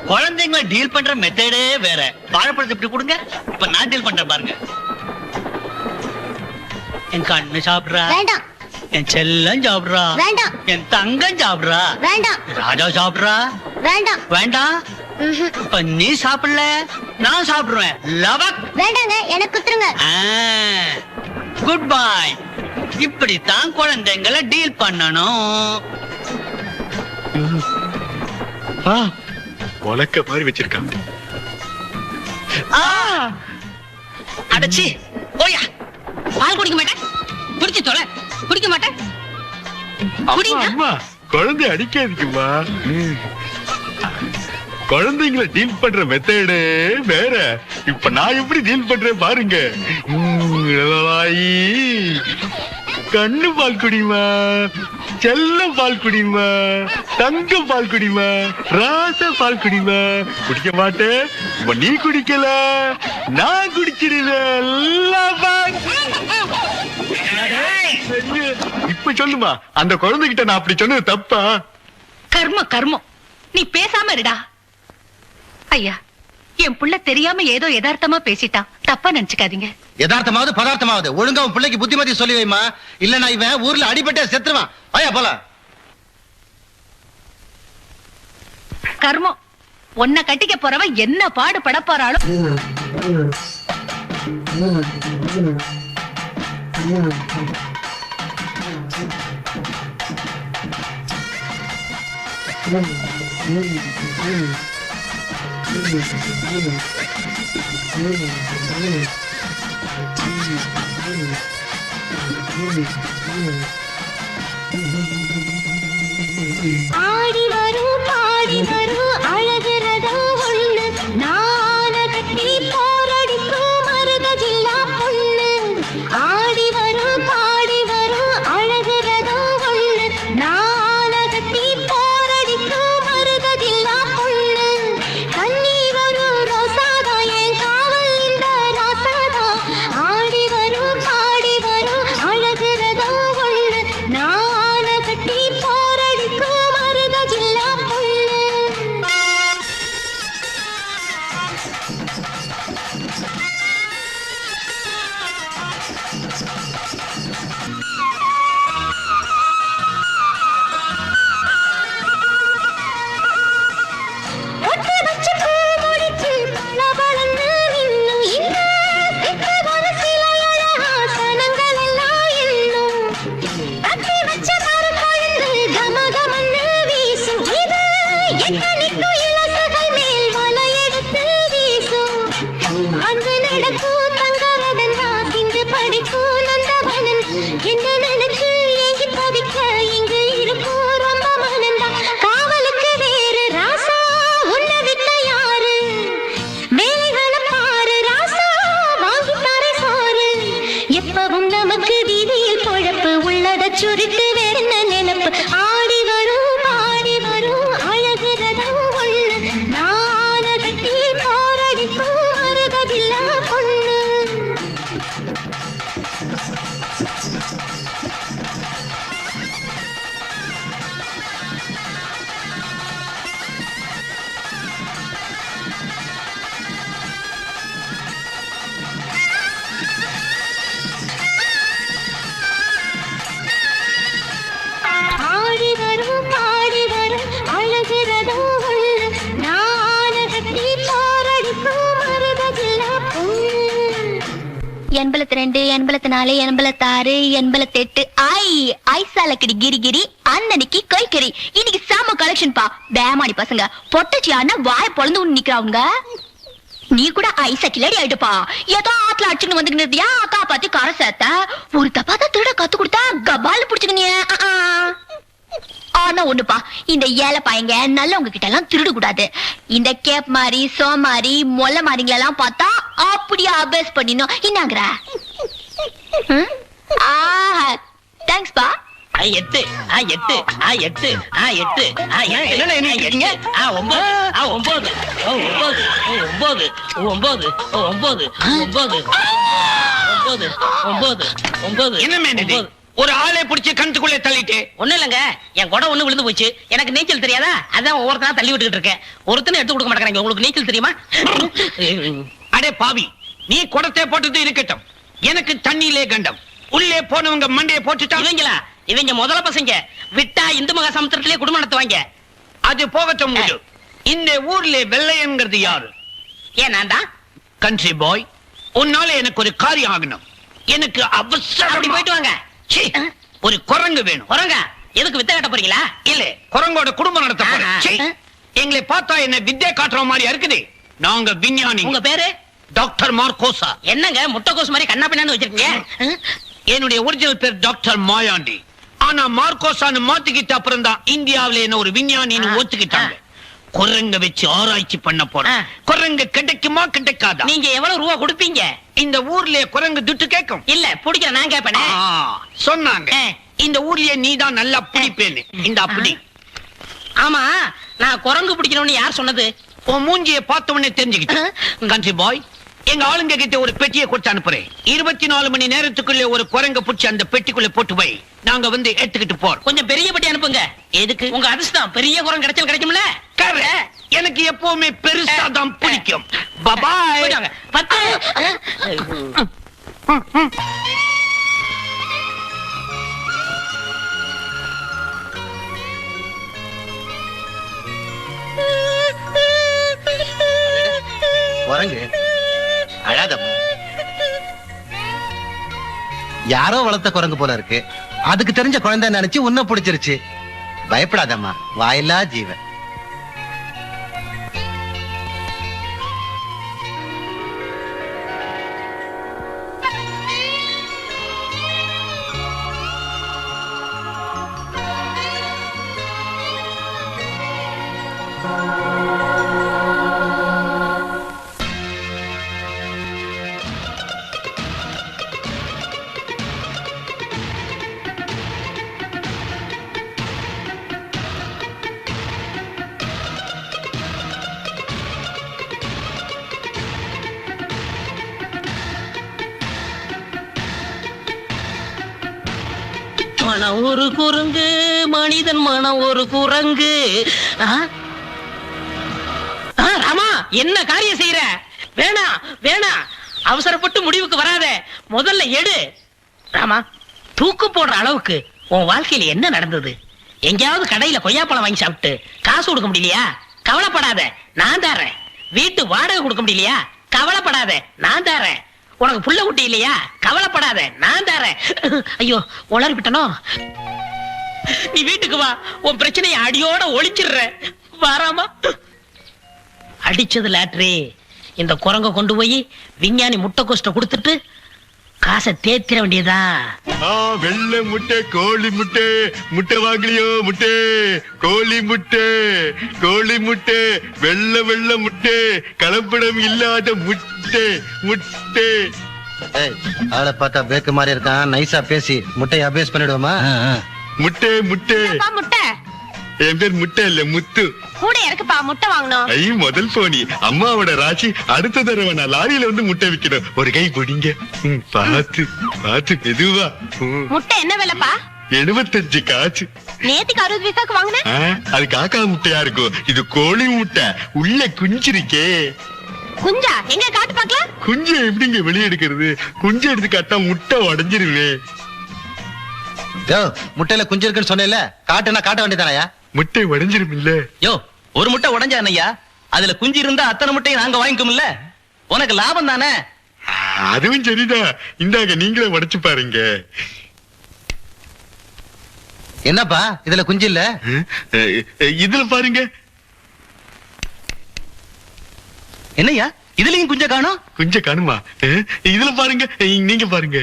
குழந்தைங்களை டீல் பண்ற மெத்தடே வேற. வாழைப்பழத்தை இப்படி கொடுங்க. இப்ப நான் டீல் பண்றேன் பாருங்க. என் கண்ணு சாப்பிடுறா. வேண்டாம். என் செல்லம் சாப்பிடுறா. வேண்டாம். என் தங்கம் சாப்பிடுறா. வேண்டாம். ராஜா சாப்பிடுறா. வேண்டாம். வேண்டாம். இப்ப நீ சாப்பிடல, நான் சாப்பிடுவேன். லவக். வேண்டாங்க, எனக்கு குத்துருங்க. குட் பாய். இப்படித்தான் குழந்தைங்களை டீல் பண்ணணும். உலக்க மாதிரி வச்சிருக்காங்க. அடச்சி போயா. பால் குடிக்க மாட்டேன். குடிச்சு தொலை. குடிக்க மாட்டேன். அம்மா அம்மா குழந்தை அடிக்காதீங்கம்மா. குழந்தைங்களை டீல் பண்ற மெத்தடு வேற. இப்ப நான் எப்படி டீல் பண்றேன் பாருங்க. கண்ணு பால் குடிமா, செல்ல பால் குடிமா, தங்க பால் குடிமா, ராச பால் குடிமா. குடிக்க மாட்டேன். இப்ப நீ குடிக்கல, நான் குடிச்சிடுவேன். இப்ப சொல்லுமா, அந்த குழந்தைகிட்ட நான் அப்படி சொன்னது தப்பா? கர்மம் கர்மம். நீ பேசாம இருடா. ஐயா, என் புள்ள தெரியாம ஏதோ யதார்த்தமா பேசிட்டான். தப்பா நினைச்சுக்காதீங்க. யதார்த்தமாவது பதார்த்தமாவது ஒழுங்கா உன் பிள்ளைக்கு புத்திமதி சொல்லி வைமா. இல்ல நான் இவன் ஊர்ல அடிபட்டே செத்துருவான். ஐயா போல. கர்மம். உன்னை கட்டிக்க போறவ என்ன பாடு பட போறாலும். ஆடி வரும் பாடி வரும் அழகிறதோ ஒண்ணு. நான கட்டி போரடிக்கும் மருத ஜில்லா பொண்ணு. ஆடி வரும் பாடி வரும் அழகிறதோ ஒண்ணு. நான கட்டி போரடிக்கும் மருத ஜில்லா பொண்ணு. கண்ணி வரும் ரோசாதா என் காவல் இந்த ராசாதா. ஆடி வரும் பாடி வரும் அழகிறதோ ஒண்ணு. நான கட்டி போரடிக்கும் மருத ஜில்லா பொண்ணு. ஒட்டு வச்ச பூ முடிச்சு பளபளன்னு மின்னும் இந்த சிட்டு ஒரு சில அழகாசனங்கள் எல்லாம் எண்ணும். தட்டி வச்ச மரக்கொழுந்து கமகமன்னு வீசும். இது எத்தனைக்கும் இலசுகள் மேல் வலையெடுத்து வீசும். அங்கு நடக்கும் தங்கரதன் வாசிந்து படிக்கும் நந்தவனன். என்ன நினைச்சு ஏங்கி தவிக்க இங்கு இருக்கும் ரொம்ப மனந்தான். காவலுக்கு வேறு ராசா உன்னை விட்ட யாரு? வேலைகளை பாரு ராசா, வாங்கி தர சோறு. எப்பவும் நமக்கு வீதியில் பொழப்பு. உள்ளத சுருட்டு வேற என்ன நினைப்பு? ஆடி வரும் பாடி வரும் அழகிறதோ ஒண்ணு. நான கட்டி போரடிக்கும் மருதவில்லா பொண்ணு. ஆடி வரும் பாடி வரும் அழகிறதோ ஒண்ணு. நான கட்டி போரடிக்கும் மருதவில்லா பொண்ணு. 82 84 86 88 ஐசாலக்கடி கிரி கிரி அன்னன்னைக்கு கொய்கறி. இன்னைக்கு சாம கலெக்ஷன் பா. பேமாடி பசங்க பொட்டச்சி ஆனா வாய பொழந்து ஒண்ணு நிக்கிறாங்க. நீ கூட ஐசா கிளடி ஆயிட்டுப்பா. ஏதோ ஆத்துல அடிச்சுன்னு வந்துக்கிட்டியா காப்பாத்தி கரை சேர்த்த. ஒரு தப்பாதான் திருட கத்து கொடுத்தா கபால் புடிச்சுக்கினிய. ஆனா ஒண்ணுப்பா, இந்த ஏழை பையங்க நல்லவங்க கிட்ட எல்லாம் திருட கூடாது. இந்த கேப் மாதிரி சோமாரி மொல்ல மாதிரிங்களெல்லாம் பார்த்தா அப்படியே அபேஸ் பண்ணினோம். என்னங்கற? தேங்க்ஸ் பா. 8 8 8 8 என்னடா என்ன இருக்கீங்க? 9 9 9 9 என்ன மேனது? ஒரு ஆளை பிடிச்சு கணத்துக்குள்ளே தள்ளிட்டு. ஒண்ணு இல்லங்க, என் குடம் ஒண்ணு விழுந்து போச்சு. எனக்கு நீச்சல் தெரியாதா? அதான் ஒவ்வொருத்தனா தள்ளி விட்டுக்கிட்டு இருக்கேன். ஒருத்தனை எடுத்து கொடுக்க மாட்டேங்கிறாங்க. உங்களுக்கு நீச்சல் தெரியுமா? அடே பாவி, நீ குடத்தை போட்டது இருக்கட்டும், எனக்கு தண்ணியிலே கண்டம். உள்ளே போனவங்க மண்டையை போட்டுட்டா. இவங்க முதல்ல பசங்க விட்டா இந்து மகா சமுத்திரத்திலே குடும்பம் நடத்துவாங்க. அது போகட்டும். இந்த ஊர்ல வெள்ளையங்கிறது யாரு? ஏன் நான் தான் கண்ட்ரி பாய். உன்னால எனக்கு ஒரு காரியம் ஆகணும். எனக்கு அவசரம். அப்படி போயிட்டு வாங்க. சீ, ஒரு குரங்கு வேணும். குரங்க எதுக்கு வித்த கட்ட போறீங்களா? இல்ல, குரங்கோட குடும்பம் நடத்த போறேன். சீ, எங்களை பார்த்தா என்ன வித்தை காட்டுற மாதிரியா இருக்குது? நாங்க விஞ்ஞானி. உங்க பேரு? டாக்டர் மார்கோசா. என்னங்க முட்டைக்கோஸ் மாதிரி கண்ணா பின்னான்னு வச்சிருக்கீங்க? என்னுடைய ஒரிஜினல் பேர் டாக்டர் மாயாண்டி. ஆனா மார்கோசான்னு மாத்திக்கிட்ட அப்புறம் தான் இந்தியாவில என்ன ஒரு விஞ்ஞானின்னு ஒத்துக்கிட்டாங்க. குரங்க வச்சு ஆராய்ச்சி பண்ண போறேன். குரங்கு கிடைக்குமா கிடைக்காதா? நீங்க எவ்வளவு ரூபா கொடுப்பீங்க? இந்த ஊர்ல குரங்கு துட்டு கேட்கும். இல்ல பிடிக்கிற நான் கேட்பேனே. சொன்னாங்க இந்த ஊர்லயே நீதான் நல்லா பிடிப்பேன்னு. இந்த அப்படி. ஆமா, நான் குரங்கு பிடிக்கணும்னு யார் சொன்னது? உன் மூஞ்சியை பார்த்த உடனே தெரிஞ்சுக்கிட்டேன். கண்ட்ரி பாய், எங்க ஆளுங்க கிட்ட ஒரு பெட்டியை கொடுத்து அனுப்புறேன். 24 மணி நேரத்துக்குள்ள ஒரு குரங்க பிடிச்சி அந்த பெட்டிக்குள்ள போட்டு வை. நாங்க வந்து எடுத்துக்கிட்டு போறோம். கொஞ்சம் பெரிய பெட்டி அனுப்புங்க. எதுக்கு? உங்க அதிர்ஷ்டம் பெரிய குரங்கு கிடைக்கும்ல. எனக்கு எப்பவுமே பெருசா தான் பிடிக்கும். பாய். குரங்கு அழாதம்மா. யாரோ வளர்த்த குரங்கு போல இருக்கு. அதுக்கு தெரிஞ்ச குழந்தை நினைச்சு உன்ன பிடிச்சிருச்சு. பயப்படாதம்மா, வாயில்லா ஜீவன். மனம் ஒரு குரங்கு, மனிதன் மனம் ஒரு குரங்கு. ராமா, என்ன காரியம் செய்யற? வேணா வேணா, அவசரப்பட்டு முடிவுக்கு வராத. முதல்ல எடு. ராமா, தூக்கு போடுற அளவுக்கு உன் வாழ்க்கையில என்ன நடந்தது? எங்கேயாவது கடையில கொய்யாப்பழம் வாங்கி சாப்பிட்டு காசு கொடுக்க முடியலையா? கவலைப்படாத, நான் தரேன். வீட்டு வாடகை கொடுக்க முடியலையா? கவலைப்படாத, நான் தரேன். உனக்கு புள்ள குட்டி இல்லையா? கவலைப்படாத, நான் தரேன். ஐயோ, உளறி விட்டனோ. நீ வீட்டுக்கு வா, உன் பிரச்சனையை அடியோட ஒழிச்சிடுற. வாராமா? அடிச்சது லாட்ரி. இந்த குரங்க கொண்டு போய் விஞ்ஞானி முட்டை கோஷ்ட கொடுத்துட்டு காசை தேத்திர வேண்டியதா. வெள்ளை முட்டை, கோழி முட்டை. முட்டை வாங்கலையோ? முட்டை, கோழி முட்டை, கோழி முட்டை, வெள்ளை வெள்ளை முட்டை, கலப்படம் இல்லாத முட்டை, முட்டை. அவளை பார்த்தா பேக்கு மாதிரி இருக்கான். நைஸா பேசி முட்டையை அபேஸ் பண்ணிடுவோமா? முட்டை முட்டை. முட்டை என் பேர் முட்டை இல்ல, முத்து. கூட இருக்குப்பா. முட்டை வாங்கணும். ஐ, முதல் போனி அம்மாவோட ராசி. அடுத்த தடவை நான் லாரியில வந்து முட்டை விக்கணும். ஒரு கை பிடிங்க. பார்த்து பார்த்து மெதுவா. முட்டை என்ன விலைப்பா? 75 காசு. நேத்துக்கு 60 பைசாக்கு வாங்கினேன். அது காக்கா முட்டையா இருக்கும். இது கோழி முட்டை. உள்ள குஞ்சு இருக்கே. குஞ்சா? எங்க காட்டு பாக்கலாம். குஞ்சு எப்படிங்க வெளியே எடுக்கிறது? குஞ்சு எடுத்து காட்டா முட்டை உடஞ்சிருவே. முட்டையில குஞ்சு இருக்குன்னு சொன்னேல, காட்டுனா காட்ட வேண்டியதானயா? முட்டை உடஞ்சிரும் இல்ல? யோ, ஒரு முட்டை உடைஞ்சா ஐயா, அதுல குஞ்சு இருந்தா அத்தனை முட்டையை நாங்க வாங்கிக்கோம்ல. உனக்கு லாபம் தானே? அதுவும் சரிதான். இந்தாங்க, நீங்களே உடைச்சு பாருங்க. என்னப்பா இதுல குஞ்சு இல்ல? இதுல பாருங்க. என்னையா இதுலயும் குஞ்ச காணோம்? குஞ்ச காணுமா? இதுல பாருங்க, நீங்க பாருங்க.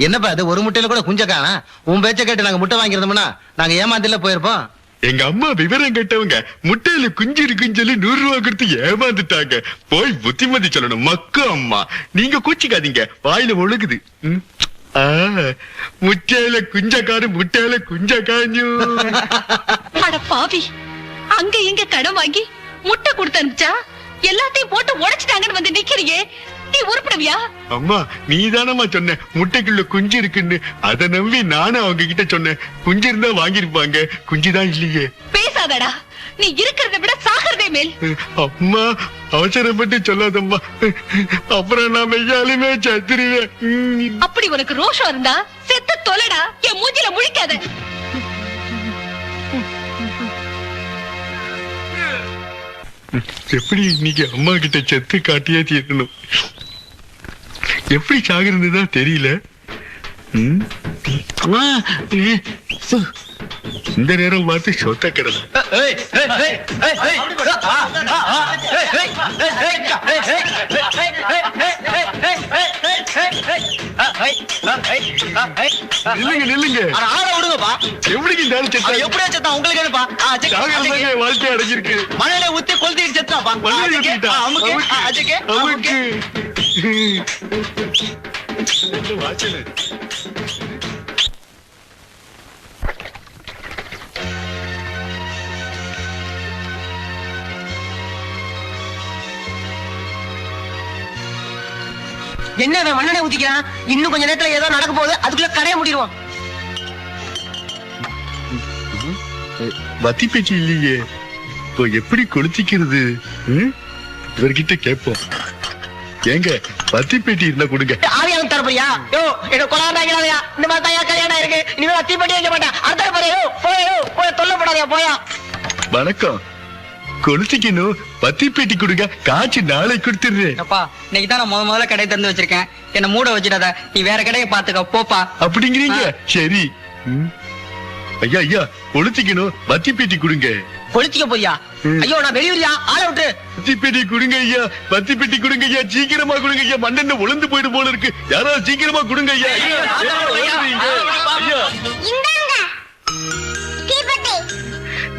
என்னப்பா அது ஒரு முட்டையில கூட குஞ்ச காணோம். உன் பேச்ச கேட்டு நாங்க முட்டை வாங்கியிருந்தோம்னா நாங்க ஏமாந்தில போயிருப்போம். எங்க அம்மா விவரம் கேட்டவங்க முட்டையில குஞ்சு இருக்குன்னு சொல்லி 100 ரூபாய் கொடுத்து ஏமாந்துட்டாங்க. போய் புத்திமதி சொல்லணும். மக்கா அம்மா நீங்க கூச்சிக்காதீங்க, வாயில ஒழுகுது. முட்டையில குஞ்சக்காரு முட்டையில குஞ்ச காஞ்சு. அட பாவி, அங்க இங்க கடன் வாங்கி முட்டை கொடுத்து அனுப்பிச்சா எல்லாத்தையும் போட்டு உடைச்சிட்டாங்கன்னு வந்து நிக்கிறியே, நீ உருப்படவியா? அம்மா நீதானம்மா சொன்ன முட்டைக்குள்ள குஞ்சு இருக்குன்னு. அத நம்பி நானும் அவங்க கிட்ட சொன்னேன். குஞ்சு இருந்தா வாங்கிருப்பாங்க, குஞ்சுதான் இல்லையே. பேசாதடா, நீ இருக்கிறத விட சாகிறதே மேல். அம்மா அவசரப்பட்டு சொல்லாதம்மா, அப்புறம் நான் மெய்யாலுமே சத்துருவேன். அப்படி உனக்கு ரோஷம் இருந்தா செத்து தொலைடா, என் மூஞ்சில முழிக்காத. எப்படி இன்னைக்கு அம்மா கிட்ட செத்து காட்டியே தீரணும். எப்படி சாகுறதுதான் தெரியல. இந்த நேரம் பார்த்து சொத்த கிடல. நில்லுங்க நில்லுங்க, எப்படி இந்த ஆளு செத்தா? எப்படியா செத்தான் உங்களுக்கு என்னப்பா? சாகுறதுதாங்க வாழ்க்கை அடைஞ்சிருக்கு. மழையில ஊத்தி கொளுத்திட்டு செத்தாப்பா. மழையில ஊத்திட்டா? அமுக்கு. வாசலு. என்ன மண்ணெண்ணை ஊத்திக்கிறான்? இன்னும் கொஞ்ச நேரத்துல ஏதோ நடக்க போகுது, அதுக்குள்ள கடைய முடிடுவோம். வத்தி பேச்சு இல்லையே, இப்போ எப்படி கொளுத்திக்கிறது? இவர்கிட்ட கேட்போம். ஏங்க வத்தி பேட்டி இருந்தா கொடுங்க. ஆரியாவும் தரப்பையா? யோ என்ன கொலாண்டாங்களாயா? இந்த மாதிரி தான் கல்யாணம் இருக்கு. இனிமே வத்தி பேட்டி வைக்க மாட்டேன். அடுத்த போறியோ போய் தொல்லப்படாதயா போயா. வணக்கம். கொளுத்திக்கணும், வத்தி பேட்டி கொடுங்க, காய்ச்சி நாளை கொடுத்துடுறேன். அப்பா இன்னைக்கு தான் நான் முதல்ல கடை திறந்து வச்சிருக்கேன். என்ன மூட வச்சிடாத, நீ வேற கடையை பாத்துக்க போப்பா. அப்படிங்கிறீங்க? சரி. ஐயா ஐயா கொளுத்திக்கணும், வத்தி பேட்டி கொடுங்க. கொளுத்திக்க போறியா? ஐயோ நான் வெளியூரியா, ஆளை விட்டு. வத்தி பேட்டி கொடுங்க ஐயா, வத்தி பேட்டி கொடுங்க ஐயா, சீக்கிரமா கொடுங்க ஐயா, மண்ணெண்ண உளுந்து போயிடு போல இருக்கு. யாராவது சீக்கிரமா கொடுங்க ஐயா.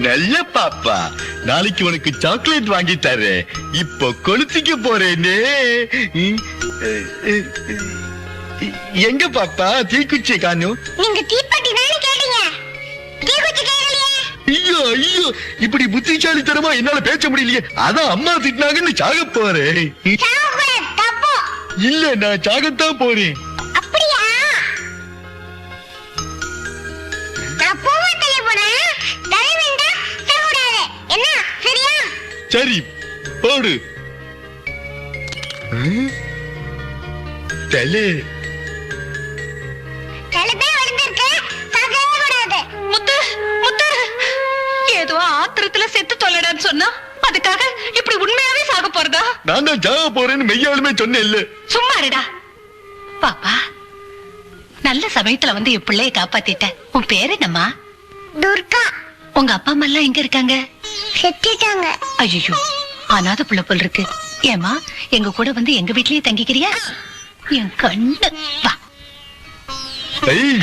நல்ல பாப்பா, நாளைக்கு உனக்கு சாக்லேட் வாங்கி தரேன். இப்போ கொளுத்திக்க போறேனே. எங்க பாப்பா தீக்குச்சி காணும்? நீங்க தீப்பெட்டி தானே கேட்டீங்க, தீக்குச்சி கேட்கலையே. ஐயோ ஐயோ, இப்படி புத்திசாலித்தனமா என்னால பேச முடியலையே. அதான் அம்மா திட்டினாங்கன்னு சாக போறேன். தப்பு இல்ல, நான் சாகத்தான் போறேன். அப்படியா? நான் பூவை தள்ளி போறேன், தலை வேண்டாம் கூடாது. என்ன சரியா? சரி போடு. தலை தலைப்பே வளர்ந்திருக்கு, சாகவே கூடாது. முத்து முத்து, ஏதோ ஆத்திரத்துல செத்து தொலைடான்னு சொன்னா அதுக்காக இப்படி உண்மையாவே சாக போறதா? நான் தான் சாக போறேன்னு மெய்யாலுமே சொன்னேன் இல்ல. சும்மா இருடா பாப்பா. நல்ல சமயத்துல வந்து என் பிள்ளைய காப்பாத்திட்ட. உன் பேரு என்னம்மா? துர்கா. உங்க அப்பா அம்மா எல்லாம் எங்க இருக்காங்க? செத்துட்டாங்க. ஐயோ, அனாதை புள்ள போல் இருக்கு. ஏமா எங்க கூட வந்து எங்க வீட்லயே தங்கிக்கிறியா? என் கண்ணு வா.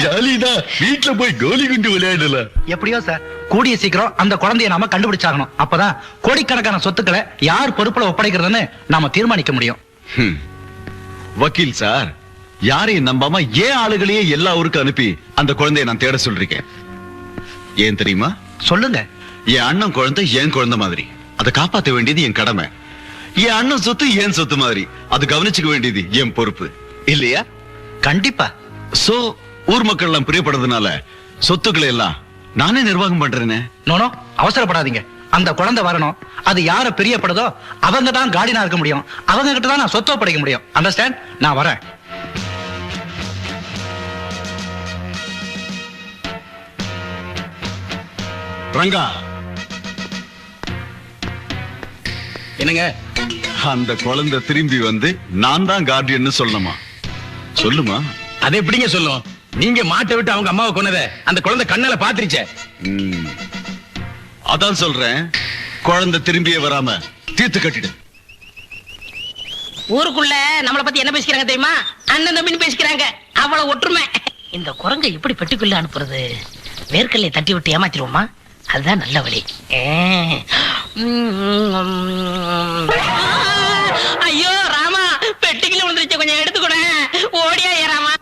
ஜாலிதான், வீட்டுல போய் கோலி குண்டு விளையாடலாம். எப்படியோ சார், கூடிய சீக்கிரம் அந்த குழந்தைய நாம கண்டுபிடிச்சாகணும். அப்பதான் கோடிக்கணக்கான சொத்துக்களை யார் பொறுப்புல ஒப்படைக்கிறதுன்னு நாம தீர்மானிக்க முடியும். வக்கீல் சார், யாரையும் நம்பாம ஏன் ஆளுகளையே எல்லா ஊருக்கு அனுப்பி அந்த குழந்தைய நான் தேட சொல்றீங்க? ஏன் தெரியுமா? சொல்லுங்க. என் அண்ணன் குழந்தை என் குழந்தை மாதிரி, அதை காப்பாற்ற வேண்டியது என் கடமை. என் அண்ணன் சொத்து என் சொத்து மாதிரி, அது கவனிச்சுக்க வேண்டியது என் பொறுப்பு இல்லையா? கண்டிப்பா. சோ ஊர் மக்கள் எல்லாம் பிரியப்படுறதுனால சொத்துக்களை எல்லாம் நானே நிர்வாகம் பண்றேனே. நோனோ, அவசரப்படாதீங்க. அந்த குழந்தை வரணும். அது யார பிரியப்படுதோ அவங்க தான் கார்டியனா இருக்க முடியும். அவங்க கிட்ட தான் நான் சொத்தை ஒப்படைக்க முடியும். அண்டர்ஸ்டாண்ட்? நான் வரேன். ரங்கா, என்னங்க? அந்த குழந்தை திரும்பி வந்து நான் தான் கார்டியன்னு சொல்லணுமா? சொல்லுமா? அது எப்படிங்க சொல்லும்? நீங்க மாட்டை விட்டு அவங்க அம்மாவை கொன்னதை அந்த குழந்தை கண்ணால பாத்துருச்சே. அதான் சொல்றேன், குழந்தை திரும்பியே வராம தீர்த்து கட்டிடு. ஊருக்குள்ள நம்மளை பத்தி என்ன பேசிக்கிறாங்க தெரியுமா? அண்ணன் தம்பின்னு பேசிக்கிறாங்க. அவ்வளவு ஒற்றுமை. இந்த குரங்கை எப்படி பெட்டிக்குள்ள அனுப்புறது? வேர்க்கல்லை தட்டி விட்டு ஏமாத்திடுவோமா? அதுதான் நல்ல வழி. ஐயோ ராமா, பெட்டிக்குள்ள விழுந்துருச்சு, கொஞ்சம் எடுத்துக்கூட. ஓடியா ஏ ராமா.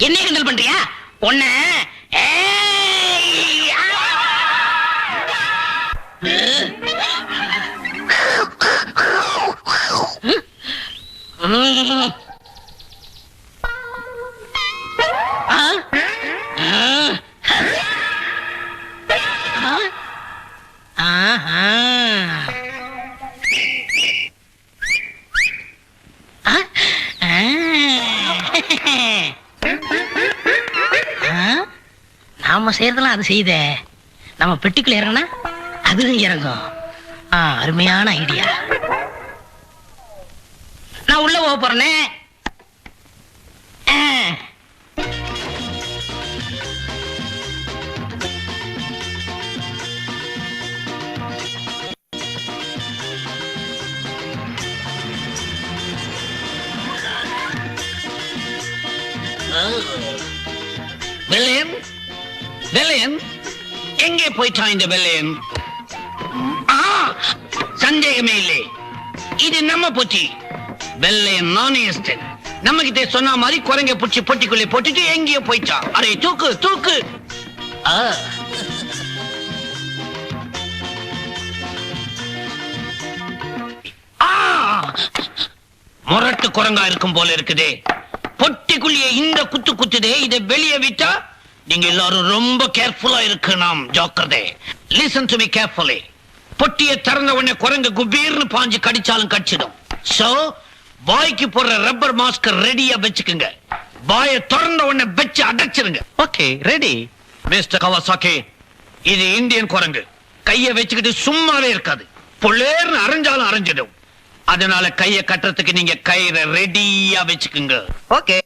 என்ன கிண்டல் பண்றியா? ஒண்ணு நாம செய்யறதெல்லாம் அது செய்த. நம்ம பெட்டிக்குள்ள இறங்கினா அதுவும் இறங்கும். அருமையான ஐடியா. நான் உள்ள போக போறேனே. வெள்ளையன், வெள்ளையன் எங்கே போயிட்டான் இந்த வெள்ளையன்? சந்தேகமே இல்லை, இது நம்ம பூச்சி. வெள்ளையன் நாணயஸ்டன் நம்ம கிட்ட சொன்ன மாதிரி குரங்க பூச்சி பொட்டிக்குள்ளே போட்டுட்டு எங்கேயோ போயிட்டான். அரே தூக்கு தூக்கு. முரட்டு குரங்கா இருக்கும் போல இருக்குதே. பொட்டிக்குள்ளே இந்த குத்து குத்துதே. இதை வெளியே விட்டா நீங்க எல்லாரும் ரொம்ப கேர்ஃபுல்லா இருக்கணும். ஜாக்கிரதை. Listen to me carefully. பொட்டியை திறந்த உடனே குரங்கு குபீர்னு பாஞ்சு கடிச்சாலும் கடிச்சிடும். சோ வாய்க்கு போடுற ரப்பர் மாஸ்க் ரெடியா வச்சுக்குங்க. வாயை திறந்த உடனே வச்சு அடைச்சிருங்க. Okay, ready. மிஸ்டர் கவாசாக்கி, இது இந்தியன் குரங்கு. கையை வச்சுக்கிட்டு சும்மாவே இருக்காது. பொள்ளேர்னு அரைஞ்சாலும் அரைஞ்சிடும். அதனால கையை கட்டுறதுக்கு நீங்க கயிறை ரெடியா வச்சுக்குங்க. ஓகே.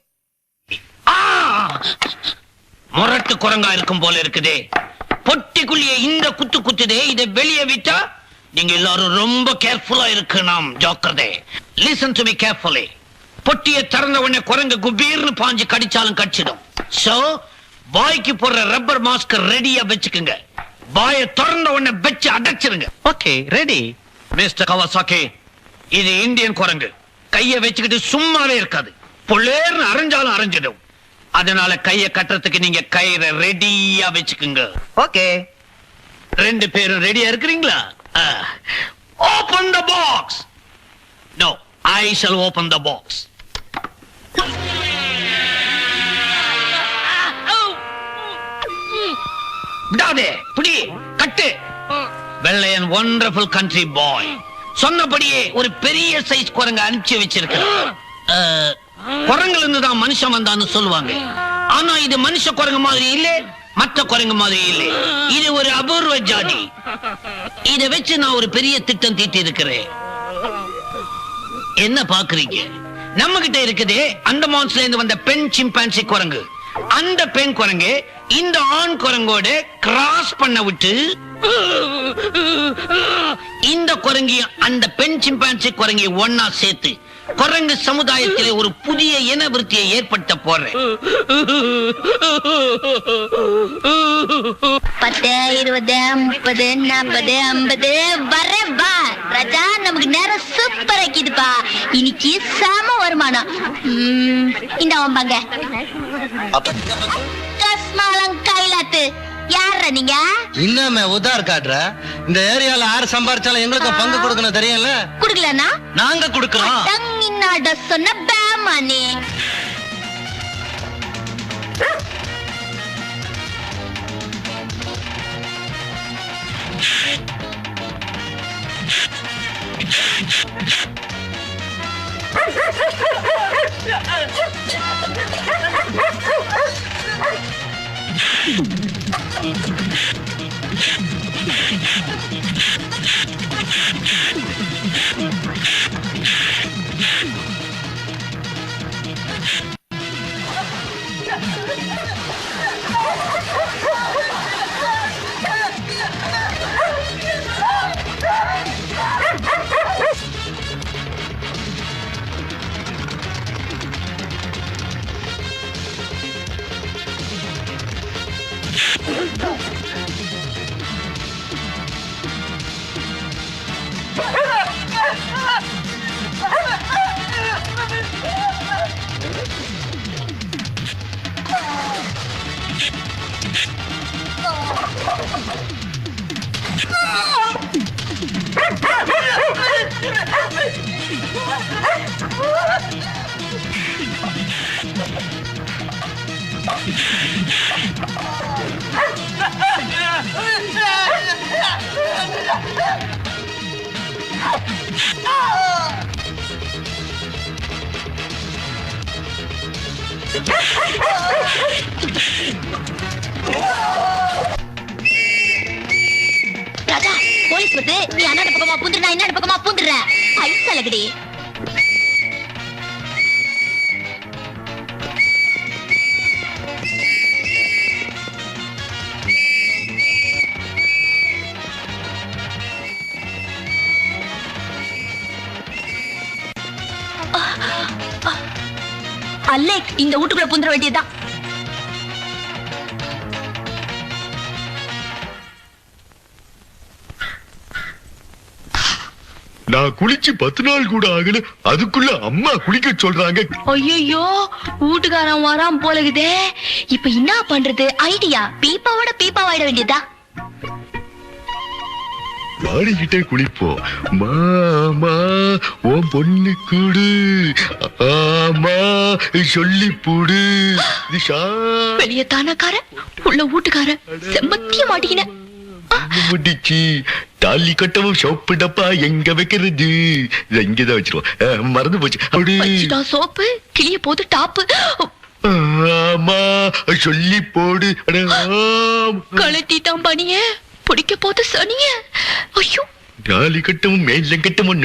முரட்டு குரங்கா இருக்கும் போல இருக்குதே. பொட்டிக்குள்ளே இந்த குத்து குத்துதே. இதை வெளியே விட்டா நீங்க எல்லாரும் ரொம்ப கேர்ஃபுல்லா இருக்கணும். ஜாக்கிரதை. Listen to me carefully. பொட்டியை திறந்த உடனே குரங்கு குபீர்னு பாஞ்சு கடிச்சாலும் கடிச்சிடும். சோ வாய்க்கு போடுற ரப்பர் மாஸ்க் ரெடியா வச்சுக்குங்க. வாயை திறந்த உடனே வச்சு அடைச்சிருங்க. Okay, ready. மிஸ்டர் கவாசாக்கி, இது இந்தியன் குரங்கு. கையை வச்சுக்கிட்டு சும்மாவே இருக்காது. பொள்ளேர்னு அரைஞ்சாலும் அரைஞ்சிடும். அதனால கையை கட்டுறதுக்கு நீங்க கயிறை ரெடியா வச்சுக்குங்க. ஓகே. ரெண்டு பேரும் ரெடியா இருக்கிறீங்களா? Open the box. No, I shall open the box. விடாதே, புடி, கட்டு. வெள்ளையன் வண்டர்ஃபுல் கண்ட்ரி பாய் சொன்னபடியே ஒரு பெரிய சைஸ் குரங்க அனுப்பிச்சு வச்சிருக்கிறான். குரங்குல இருந்து தான் மனுஷன் வந்தான்னு சொல்லுவாங்க. ஆனா இது மனுஷ குரங்கு மாதிரி இல்ல, மற்ற குரங்கு மாதிரி இல்ல. இது ஒரு அபூர்வ ஜாதி. இதை வச்சு நான் ஒரு பெரிய திட்டம் தீட்டி இருக்கிறேன். என்ன பாக்குறீங்க? நம்ம கிட்ட இருக்குதே அந்தமான்ஸ்ல இருந்து வந்த பெண் சிம்பான்சி குரங்கு. அந்த பெண் குரங்கு இந்த ஆண் குரங்கோட கிராஸ் பண்ண விட்டு இந்த குரங்கி அந்த பெண் சிம்பான்சி குரங்கி ஒன்னா சேர்த்து குரங்கு சமுதாயத்திலே ஒரு புதிய இன விருத்தியை ஏற்படுத்த போறேன். 10, 20, 30, 40, 50 வரேன்பா. ராஜா, நமக்கு நேரம் சூப்பர் ஆக்கிதுப்பா. இன்னைக்கு சாம வருமானம். இந்த வாங்க. கஸ்மாலம் கைலாத்து. யார நீங்க? இன்னமே உதார் காட்டுற. இந்த ஏரியால யாரு சம்பாரிச்சாலும் எங்களுக்கு பங்கு கொடுக்கணும் தெரியும்ல. குடுக்கலனா நாங்க குடுக்கறோம். தங்கினாட சொன்ன பேமானே. ராஜா போலீஸ் வந்து நீ அண்ணாட பக்கமா பூந்துரு நான் என்னோட பக்கமா பூந்துடுறேன் ஐஸ் அழகடி அல்லே இந்த வீட்டுக்குள்ள பூந்துட வேண்டியதுதான். நான் குளிச்சு 10 நாள் கூட ஆகல, அதுக்குள்ள அம்மா குளிக்க சொல்றாங்க. ஐயோ வீட்டுக்காரன் வராம போலகுதே, இப்ப என்ன பண்றது? ஐடியா, பீப்பாவோட பீப்பாவாயிட வேண்டியதா. மாடிக்கிட்டே குளிப்போம். மாமா உன் பொண்ணு கூடு, ஆமா சொல்லி போடு. வெளிய தானக்கார உள்ள வீட்டுக்கார செம்மத்திய மாட்டிக்கின முடிச்சு தாலி கட்டவும் சோப்பு டப்பா எங்க வைக்கிறது? இங்கதான் வச்சிருவோம், மறந்து போச்சு. சோப்பு கிளிய போது டாப்பு. ஆமா சொல்லி போடு. கழட்டிட்டான் பணிய பிடிக்க போது சனிய. ஐயோ தாலி கட்டவும் மேல கட்டவும்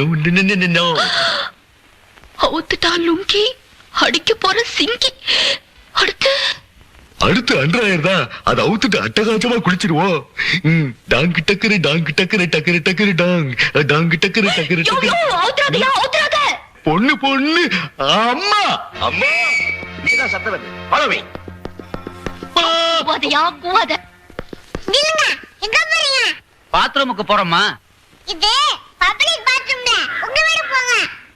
அவுத்துட்டா லுங்கி, அடிக்க போற சிங்கி. அடுத்து அன்றாயிரம் தான், அதை அவுத்துட்டு அட்டகாசமா குளிச்சிருவோம். டாங்கு டக்கரு டாங்கு டக்கரு டக்கரு டக்கரு டாங் டாங்கு டக்கரு டக்கரு டக்கரு. பொண்ணு பொண்ணு அம்மா அம்மா சத்தம் பழவை நில்லுங்க, எங்க போறீங்க? பாத்ரூமுக்கு போறோம்மா. இது பப்ளிக் பாத்ரூம்ல, உங்க வீடு போங்க.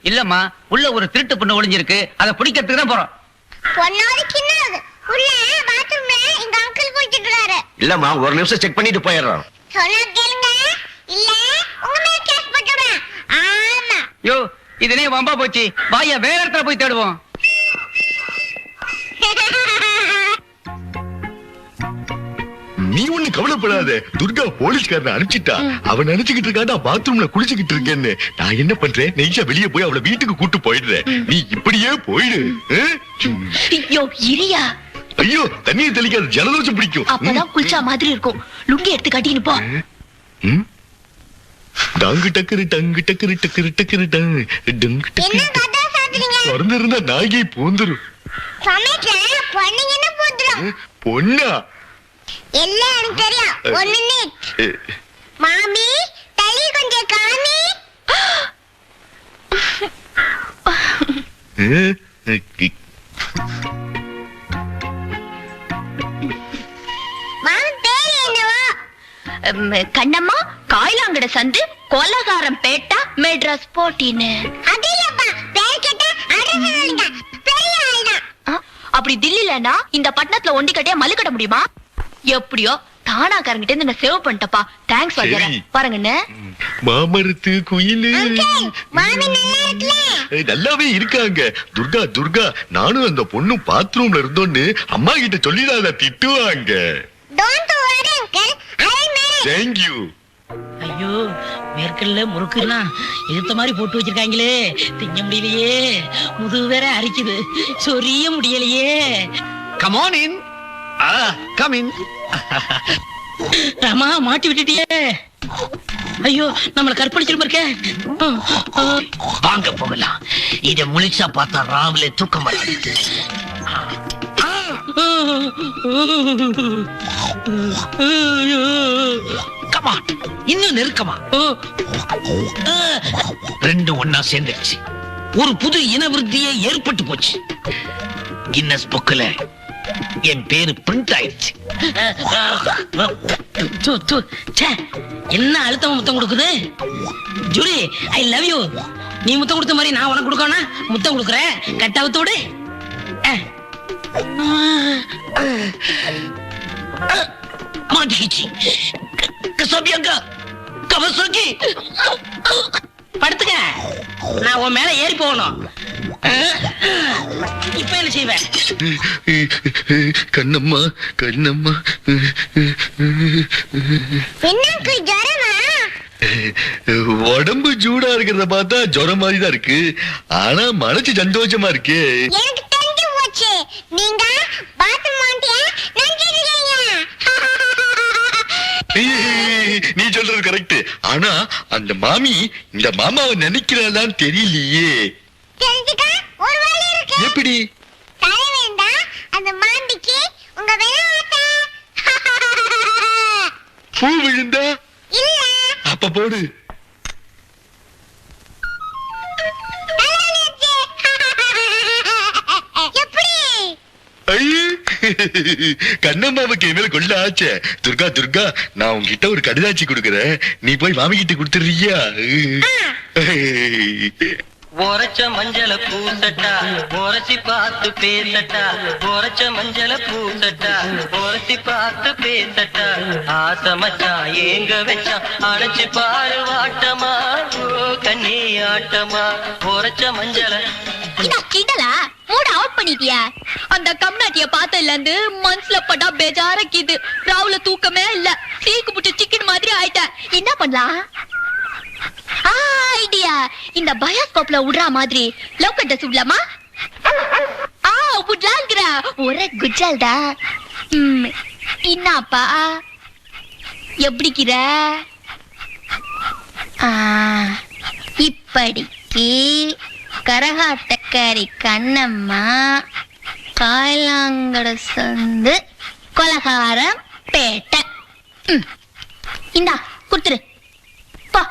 இல்லம்மா, உள்ள ஒரு திருட்டு பொண்ணு ஒளிஞ்சிருக்கு, அதை பிடிக்கிறதுக்கு தான் போறோம். பொண்ணோட கிண்ணது உள்ள பாத்ரூம்ல எங்க அங்கிள் குளிச்சிட்டு இருக்காரு. இல்லம்மா, ஒரு நிமிஷம் செக் பண்ணிட்டு போயிடுறோம். சொன்னா கேளுங்க, இல்ல உங்க மேல கேஸ் போட்டுடுவேன். ஆமா. யோ, இதுனே வம்பா போச்சு, வாயா வேற இடத்துல போய் தேடுவோம். நீ ஒண்ணு கவலைப்படாத, துர்கா போலீஸ்காரனை அனுப்பிச்சிட்டா. அவன் நினைச்சுக்கிட்டு இருக்காண்டா பாத்ரூம்ல குளிச்சுக்கிட்டு இருக்கேன்னு. நான் என்ன பண்றேன், நெய்ஷா வெளியே போய் அவளை வீட்டுக்கு கூட்டு போயிடுறேன். நீ இப்படியே போயிடு. ஐயோ இரியா. ஐயோ தண்ணியை தெளிக்காத, ஜலதோஷம் பிடிக்கும். அப்பதான் குளிச்சா மாதிரி இருக்கும். லுங்கி எடுத்து கட்டின்னு போ. டாங்கு டக்கரு டங்கு டக்கரு டக்கரு டக்கரு டாங் டங்கு என்ன டக்கரு. கதை சாத்துறீங்க? திறந்திருந்தா நாகை பூந்துரும். சமைக்கல பொண்ணுங்க என்ன பூந்துரும்? பொண்ணா? எல்லாம் எனக்கு தெரியும். ஒண்ணு மாமி தள்ளி கொஞ்சம் காமி. மாமி பேரு என்னவோ? கண்ணம்மா, காயிலாங்கட சந்து, கொலகாரம் பேட்டா, மெட்ராஸ் போட்டின்னு. அது இல்லப்பா, பேர் கேட்டா அரசு ஆளுங்க, பெரிய ஆளுதான். அப்படி தில்லிலனா இந்த பட்டணத்துல ஒண்டி கட்டியா மல்லு கட்ட முடியுமா? எப்படியோ தானாக்காரங்கிட்ட இருந்து நான் சேவ் பண்ணிட்டப்பா. தேங்க்ஸ் வாஜரா. பாருங்கண்ணே, மாமரத்து குயிலு. மாமி நல்லா இருக்குல்ல? நல்லாவே இருக்காங்க. துர்கா துர்கா, நானும் அந்த பொண்ணு பாத்ரூம்ல இருந்தோன்னு அம்மா கிட்ட சொல்லிடாத, திட்டுவாங்க. Don't worry uncle, I marriage. Thank you. ஐயோ மேற்கல்ல முறுக்குலாம் இழுத்த மாதிரி போட்டு வச்சிருக்காங்களே, திங்க முடியலையே. முதுகு வேற அரிக்குது, சொரிய முடியலையே. Come on in. Come in. Rama, மாட்டி விட்டுட்டியே. ஐயோ நம்மள கற்பழிச்சிட்டு இருக்க. வாங்க போகலாம். இத முழிச்சா பார்த்தா ராவிலே தூக்கம் வராது. கமா, இன்னும் நெருக்கமா. ரெண்டு ஒன்னா சேர்ந்துருச்சு. ஒரு புது இனவிருத்தியே ஏற்பட்டு போச்சு. கின்னஸ் புக்ல என் பேரு பிரிண்ட் ஆயிடுச்சு. என்ன அழுத்தம் முத்தம் கொடுக்குது? Julie, I love you. நீ முத்தம் கொடுத்த மாதிரி நான் உனக்கு கொடுக்கணும். முத்தம் கொடுக்குறேன், கட்டாவத்தோடு. மாட்டிக்கிச்சு. கசாபியாங்கா கவசுக்கி படுத்துக்க. நான் உன் மேல ஏறி போகணும். இப்ப என்ன செய்வேன்? கண்ணம்மா கண்ணம்மா. என்னக்கு ஜரமா? உடம்பு சூடா இருக்கிறத பார்த்தா ஜுரம் மாதிரி தான் இருக்கு. ஆனா மனசு சந்தோஷமா இருக்கு. எனக்கு தெரிஞ்சு போச்சு. நீங்க பாத்ரூம் மாட்டியா நினைச்சிருக்கீங்க. நீ சொல்றது கரெக்ட். ஆனா அந்த மாமி இந்த மாமாவை நினைக்கிறாளான்னு தெரியலையே. தெரிஞ்சுக்க ஒரு வழி இருக்கு. எப்படி? தலை வேண்டா அந்த மாண்டிக்கு உங்க வேணாட்ட. பூ விழுந்தா? இல்ல. அப்ப போடு. எப்படி? கண்ணம்மாவுக்கு என் மேல கொள்ள ஆச்சே. துர்கா துர்கா, நான் உங்ககிட்ட ஒரு கடிதாச்சி கொடுக்கறேன். நீ போய் மாமி கிட்ட கொடுத்துறியா? ஓரச்ச மஞ்சள பூசட்டா ஓரசி பார்த்து பேசட்டா. ஓரச்ச மஞ்சள பூசட்டா ஓரசி பார்த்து பேசட்டா. ஆசை மச்சான் ஏங்க வச்சா அணைச்சு பாரு வாட்டமா. ஓ கண்ணி ஆட்டமா. ஓரச்ச மஞ்சள கிண்டலா மூட அவுட் பண்ணிட்டியா? அந்த கம்நாட்டிய பார்த்ததுல இருந்து மனசுல பட்டா பேஜாரக்கிது. ராவுல தூக்கமே இல்ல. சீக்கு புட்டு சிக்கன் மாதிரி ஆயிட்ட. என்ன பண்ணலாம்? ஐடியா. இந்த பயோஸ்கோப்ல விடுற மாதிரி லவ் கட்ட சுடலாமா? விடலாங்கிற ஒரே குஜால்டா. என்னப்பா எப்படிக்கிற? இப்படிக்கு கரகாட்டக்காரி கண்ணம்மா காயலாங்கட சந்து கொலகாரம் பேட்டை. இந்தா குடுத்துரு பா.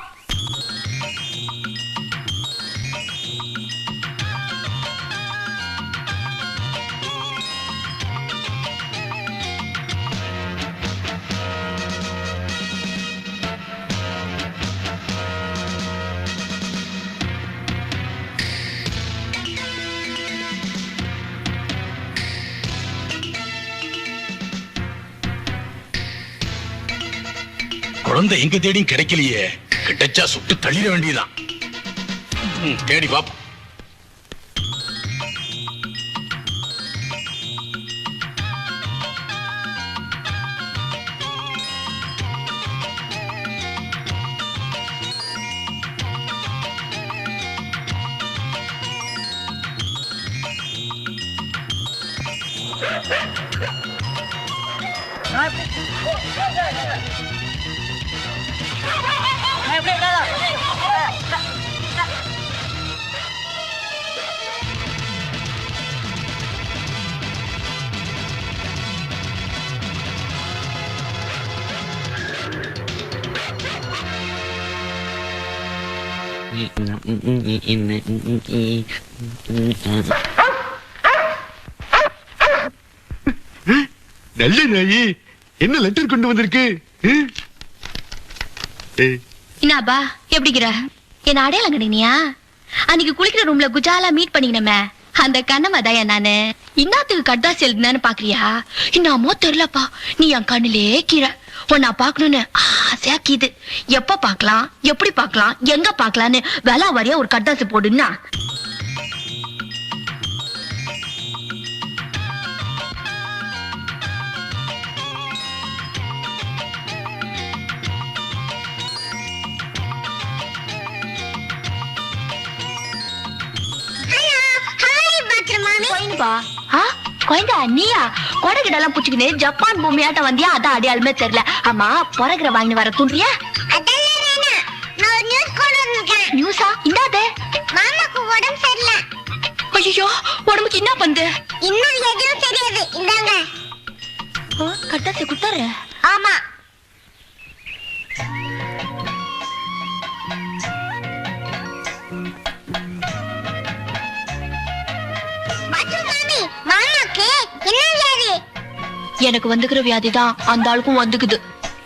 குழந்தை எங்க தேடியும் கிடைக்கலையே. கிடைச்சா சுட்டு தள்ளிட வேண்டியதான். தேடி பாப்போம். நல்ல நாயி, என்ன லெட்டர் கொண்டு வந்திருக்கு? என்னப்பா எப்படிக்கிற? என்ன அடையாளம் கிடையா? அன்னைக்கு குளிக்கிற ரூம்ல குஜாலா மீட் பண்ணிக்கணுமே அந்த கண்ணமாதாயா நானு. இன்னத்துக்கு கட்தாசி எழுதுனான்னு பாக்குறியா? இன்னமோ தெரியலப்பா. நீ என் கண்ணிலே கீரை. உன்னை பாக்கணும்னு ஆசையாக்கிது. எப்ப பாக்கலாம், எப்படி பாக்கலாம், எங்க பாக்கலான்னு வேளா வரையா ஒரு கட்தாசி போடுன்னா. குழந்தை நீயா கொடகிடலாம் புச்சுக்கினு ஜப்பான் பூமியாட்ட வந்தியா? அதான் அடையாளமே தெரியல. ஆமா பொறகிற வாங்கி வர தூண்டுறியா? நியூஸா? இன்னாதே மாமாக்கு உடம்பு சரியில்லை. ஐயோ உடம்புக்கு என்ன பண்ணுது? இன்னும் எதுவும் தெரியாது. இந்தாங்க. கட்டாசி குட்டாரு. ஆமா. மாமாக்கு என்ன வியாதி? எனக்கு வந்துக்கிற வியாதிதான் அந்த ஆளுக்கும் வந்துக்குது.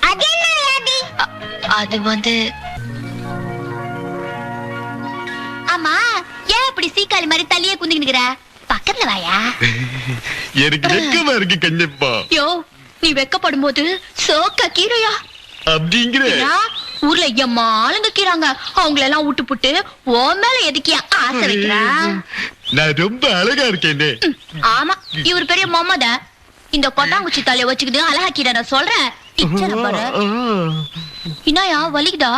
அது என்ன வியாதி? அது வந்து ஆமா ஏன் இப்படி சீக்காளி மாதிரி தள்ளியே குந்திக்கிற? பக்கத்துல வாயா. எனக்கு வெக்கமா இருக்கு கண்ணப்பா. யோ நீ வெக்கப்படும் போது சோக்க கீரையா அப்படிங்கிற ஊர்ல எம்மா ஆளுங்க கீறாங்க, அவங்கள எல்லாம் விட்டு புட்டு உன் மேல எதுக்கியா ஆசை வைக்கிறா? நான் ரொம்ப அழகா இருக்கேனே. ஆமா, இவர் பெரிய மொம்மத. இந்த கொட்டாங்குச்சி தலைய வச்சுக்கிட்டு அழகாக்கிட நான் சொல்றேன். இச்சனை பாரு. இன்னாயா வலிக்குதா?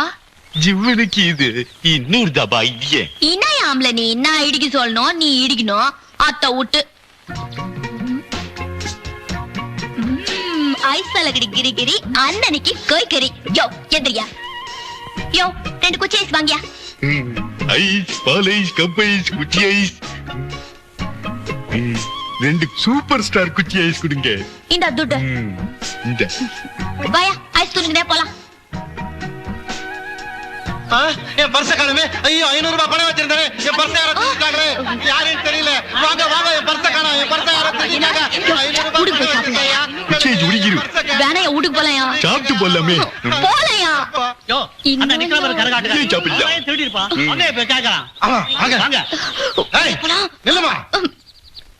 ஜிவனுக்கு இது இன்னொரு தபா இல்லையே. இன்னாயா ஆம்பளை நீ நான் இடிக்க சொல்லணும், நீ இடிக்கணும். அத்த விட்டு ஐசாலகடி கிரி கிரி அண்ணனுக்கு கோய் கறி. யோ எந்திரியா. யோ 2 குச்சி ஐஸ் வாங்கியா. ஐஸ், பால் ஐஸ், கப் ஐஸ், குச்சி ஐஸ். 2 சூப்பர் ஸ்டார் குச்சி ஐஸ் கொடுங்க. இந்த துட்டு. இந்த வாயா ஐஸ் துணுக்குனே போலாம். என் பர்ஸ காணுமே. ஐயோ 500 ரூபாய் பணம் வச்சிருந்தானே, என் பர்ஸ யாரோ தூக்கிட்டாங்களே. யாருன்னு தெரியல. வாங்க வாங்க, என் பர்ஸ காணோம். என் பர்ஸ யாரோ தூக்கிட்டாங்க. 500 ரூபாய் பணம் வச்சிருக்கேன். குச்சி ஐஸ் உடிக்கிரு. வேணையா வீட்டுக்கு போலையா? சாப்பிட்டு போலாமே. போலையா? யோ அந்த நிக்கலவர் கரகாட்டுங்க. சாப்பிடல. அவன் திருடி இருப்பான். அவனே இப்ப கேக்குறான். ஆமா வாங்க வாங்க. ஏய் நில்லுமா.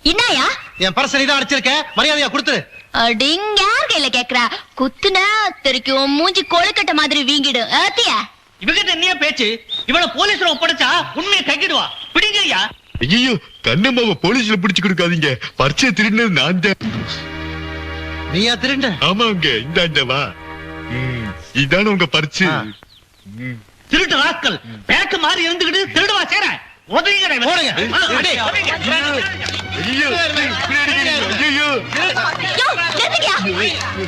இன்னாயா? என் பர்ஸ நீ தான் அடிச்சிருக்க, மரியாதையா கொடுத்துரு. அடிங்க யார் கையில கேக்குறா? குத்துனா தெரிக்கும், மூஞ்சி கொழுக்கட்ட மாதிரி வீங்கிடு. ஏத்தியா இவகிட்ட என்னைய பேச்சு? இவள போலீஸ்ல ஒப்படைச்சா உண்மையை கைக்கிடுவா. பிடிங்கய்யா. ஐயோ கண்ணம்மாவை போலீஸ்ல பிடிச்சு கொடுக்காதீங்க. பர்ச்சை திருடினது நான் தான். நீயா திருண்ட? ஆமாங்க, இந்தாண்டவா. இதான உங்க பர்ச்சு. திருட்டு ராஸ்கல் பேக்கு மாதிரி இருந்துகிட்டு திருடுவா சேர. உதவிங்கடா இவன். போடுங்க. ஐயோ ஐயோ யோ கேட்டியா?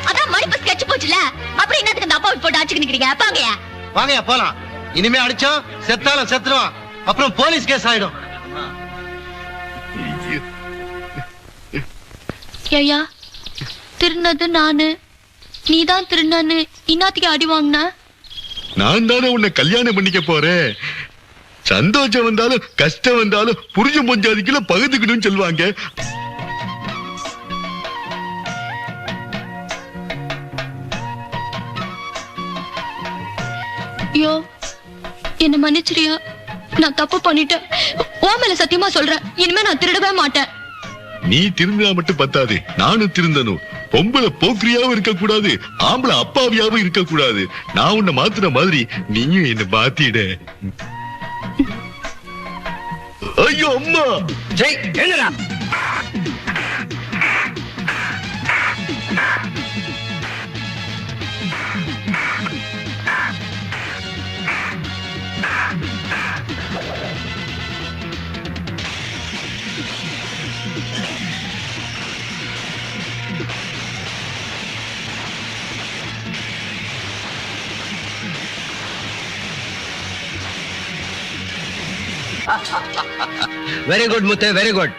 அதான் மடிப்பு ஸ்கெட்ச் போச்சுல. அப்படி என்னத்துக்கு அந்த அப்பா போட்டு அடிச்சுக்கிட்டு நிக்கிறீங்க? பாங்கயா வாங்கயா போலாம். இனிமே அடிச்சோம் செத்தாலும் செத்துருவான். அப்புறம் போலீஸ் கேஸ் ஆயிடும். ஐயா திருநது நானு, நீதான் திருநன்னு இன்னாத்துக்கு அடி வாங்கின. நான் தானே உன்னை கல்யாணம் பண்ணிக்க போறேன். சந்தோஷம் வந்தாலும் கஷ்டம் வந்தாலும் புரிஞ்ச பொஞ்சாதிக்குள்ள பகுதுக்கணும்னு சொல்லுவாங்க. ஐயோ என்ன மன்னிச்சிரியா, நான் தப்பு பண்ணிட்டேன். உன் மேல சத்தியமா சொல்றேன், இனிமே நான் திருடவே மாட்டேன். நீ திருந்தா மட்டும் பத்தாது, நானும் திருந்தனும். பொம்பளை போக்கிரியாவும் இருக்க கூடாது, ஆம்பளை அப்பாவியாவும் இருக்க கூடாது. நான் உன்னை மாத்துற மாதிரி நீயும் என்ன மாத்திட. ஐயோ அம்மா. ஜெய் என்னடா? வெரி குட் முத்து, வெரி குட்.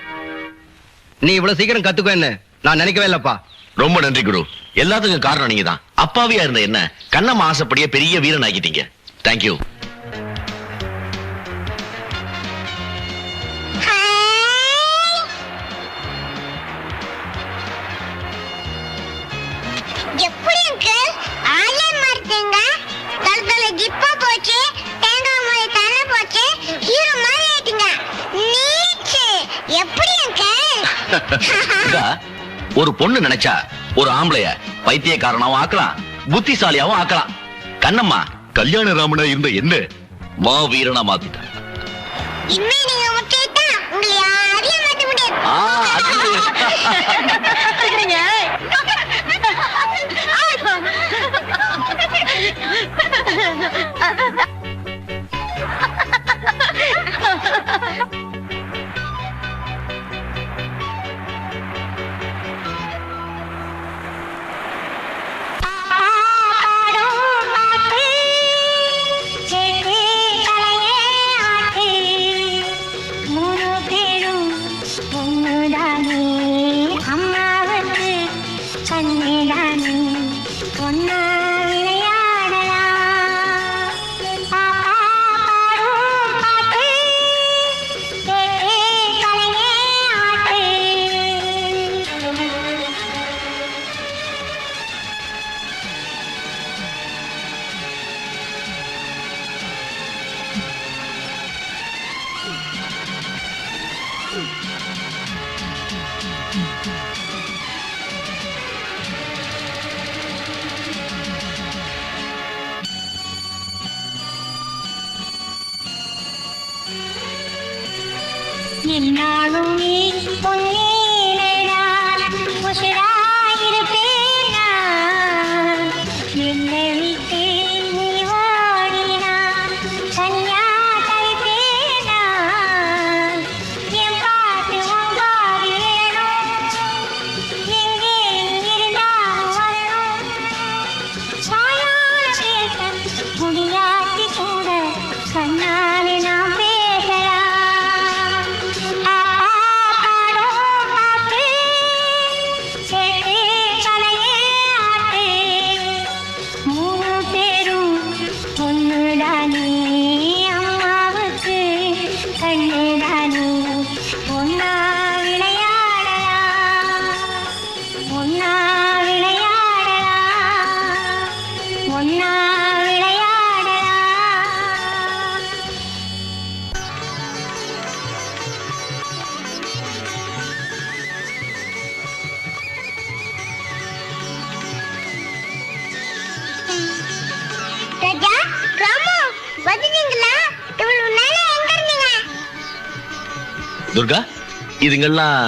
நீ இவ்வளவு சீக்கிரம் கத்துக்குவேன்னு நான் நினைக்கவே இல்லப்பா. ரொம்ப நன்றி குரு. எல்லாத்துக்கும் காரணம் நீங்க தான். அப்பாவியா இருந்த என்ன கண்ணம்மா ஆசைப்படிய பெரிய வீரன் ஆக்கிட்டீங்க. தேங்க்யூ. எப்படி அங்கிள் ஆளே மாறுதுங்க? தலதல ஜிப்பா போச்சு, தேங்காய் மாதிரி தலை போச்சு, ஹீரோ மாதிரி ஆயிட்டீங்க. நீச்சு எப்படி அங்கிள்? ஒரு பொண்ணு நினைச்சா ஒரு ஆம்பளைய பைத்தியக்காரனாவும் ஆக்கலாம், புத்திசாலியாவும் ஆக்கலாம். கண்ணம்மா கல்யாண ராமனா இருந்த என்ன மாவீரனா மாத்திட்டான். இனிமே நீங்க முட்டிட்டா உங்களை யாரையும் மாட்ட முடியாது. என்னாலுமே பொன்னேனடால் உசுராயிருப்பேன் நான். என்னை விட்டு நீ ஓடினான் தனியா தவிப்பேன் நான். என் பாட்டு உன் பாடு வேணும், எங்கே இருந்தாலும் வரணும். வாயால பேச முடியாட்டி கூட கண்ணாலே நாம் பேசலாம். பாடும் பாட்டு கேட்டு கலையே ஆட்டு. மூணு பேரும் ஒண்ணுதானே அம்மாவுக்கு கண்ணுதானே. ஒன்னா விளையாடலாம், ஒன்னா விளையாடலாம், ஒன்னா விளையாடலாம். ராஜா, ராமு, வந்துட்டீங்களா? இவ்வளவு நேரம் எங்க இருந்தீங்க? துர்கா இதுங்கெல்லாம்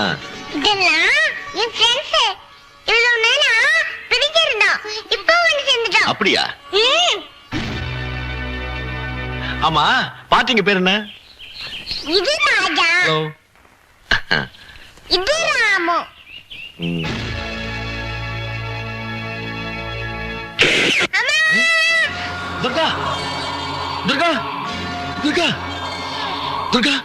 இதெல்லாம் என் ஃப்ரெண்ட்ஸ். இவ்வளவு நேரம் பிடிச்சிருந்தோம், இப்போ வந்து சேர்ந்துட்டோம். அப்படியா? ம், ஆமா பாட்டிங்க பேர் என்ன? இது ராஜா, இது ராமு. அம்மா, துர்கா துர்கா துர்கா துர்கா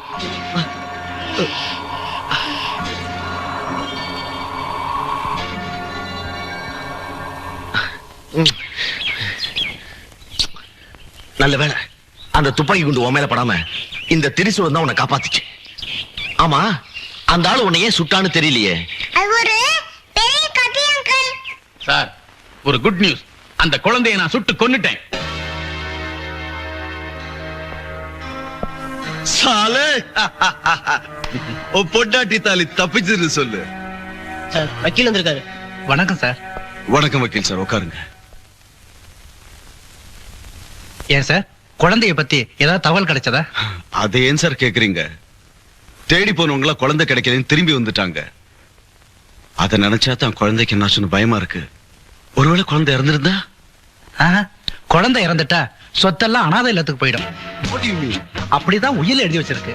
நல்ல வேளை அந்த துப்பாக்கி குண்டு உன் மேல படாம இந்த திரிசூலம் தான் உன்னை காப்பாத்துச்சு. ஆமா அந்த ஆளு உன்னை ஏன் சுட்டான்னு தெரியலையே. அது ஒரு பெரிய கதை அங்கிள். சார் ஒரு குட் நியூஸ், அந்த குழந்தையை நான் சுட்டு கொன்னுட்டேன். சாலே பொட்டாட்டி தாலி தப்பிச்சது சொல்லு. சார் வக்கீல் வந்திருக்காரு. வணக்கம் சார். வணக்கம் வக்கீல் சார், உட்காருங்க. ஏன் சார் குழந்தைய பத்தி ஏதாவது தகவல் கிடைச்சதா? அதை ஏன் சார் கேக்குறீங்க? தேடி போனவங்களா குழந்தை கிடைக்கலன்னு திரும்பி வந்துட்டாங்க. அதை நினைச்சா தான் குழந்தைக்கு என்னாச்சுன்னு பயமா இருக்கு. ஒருவேளை குழந்தை இறந்திருந்தா? குழந்தை இறந்துட்டா சொத்தெல்லாம் அனாதை இல்லத்துக்கு போயிடும். அப்படிதான் உயிர் எழுதி வச்சிருக்கு.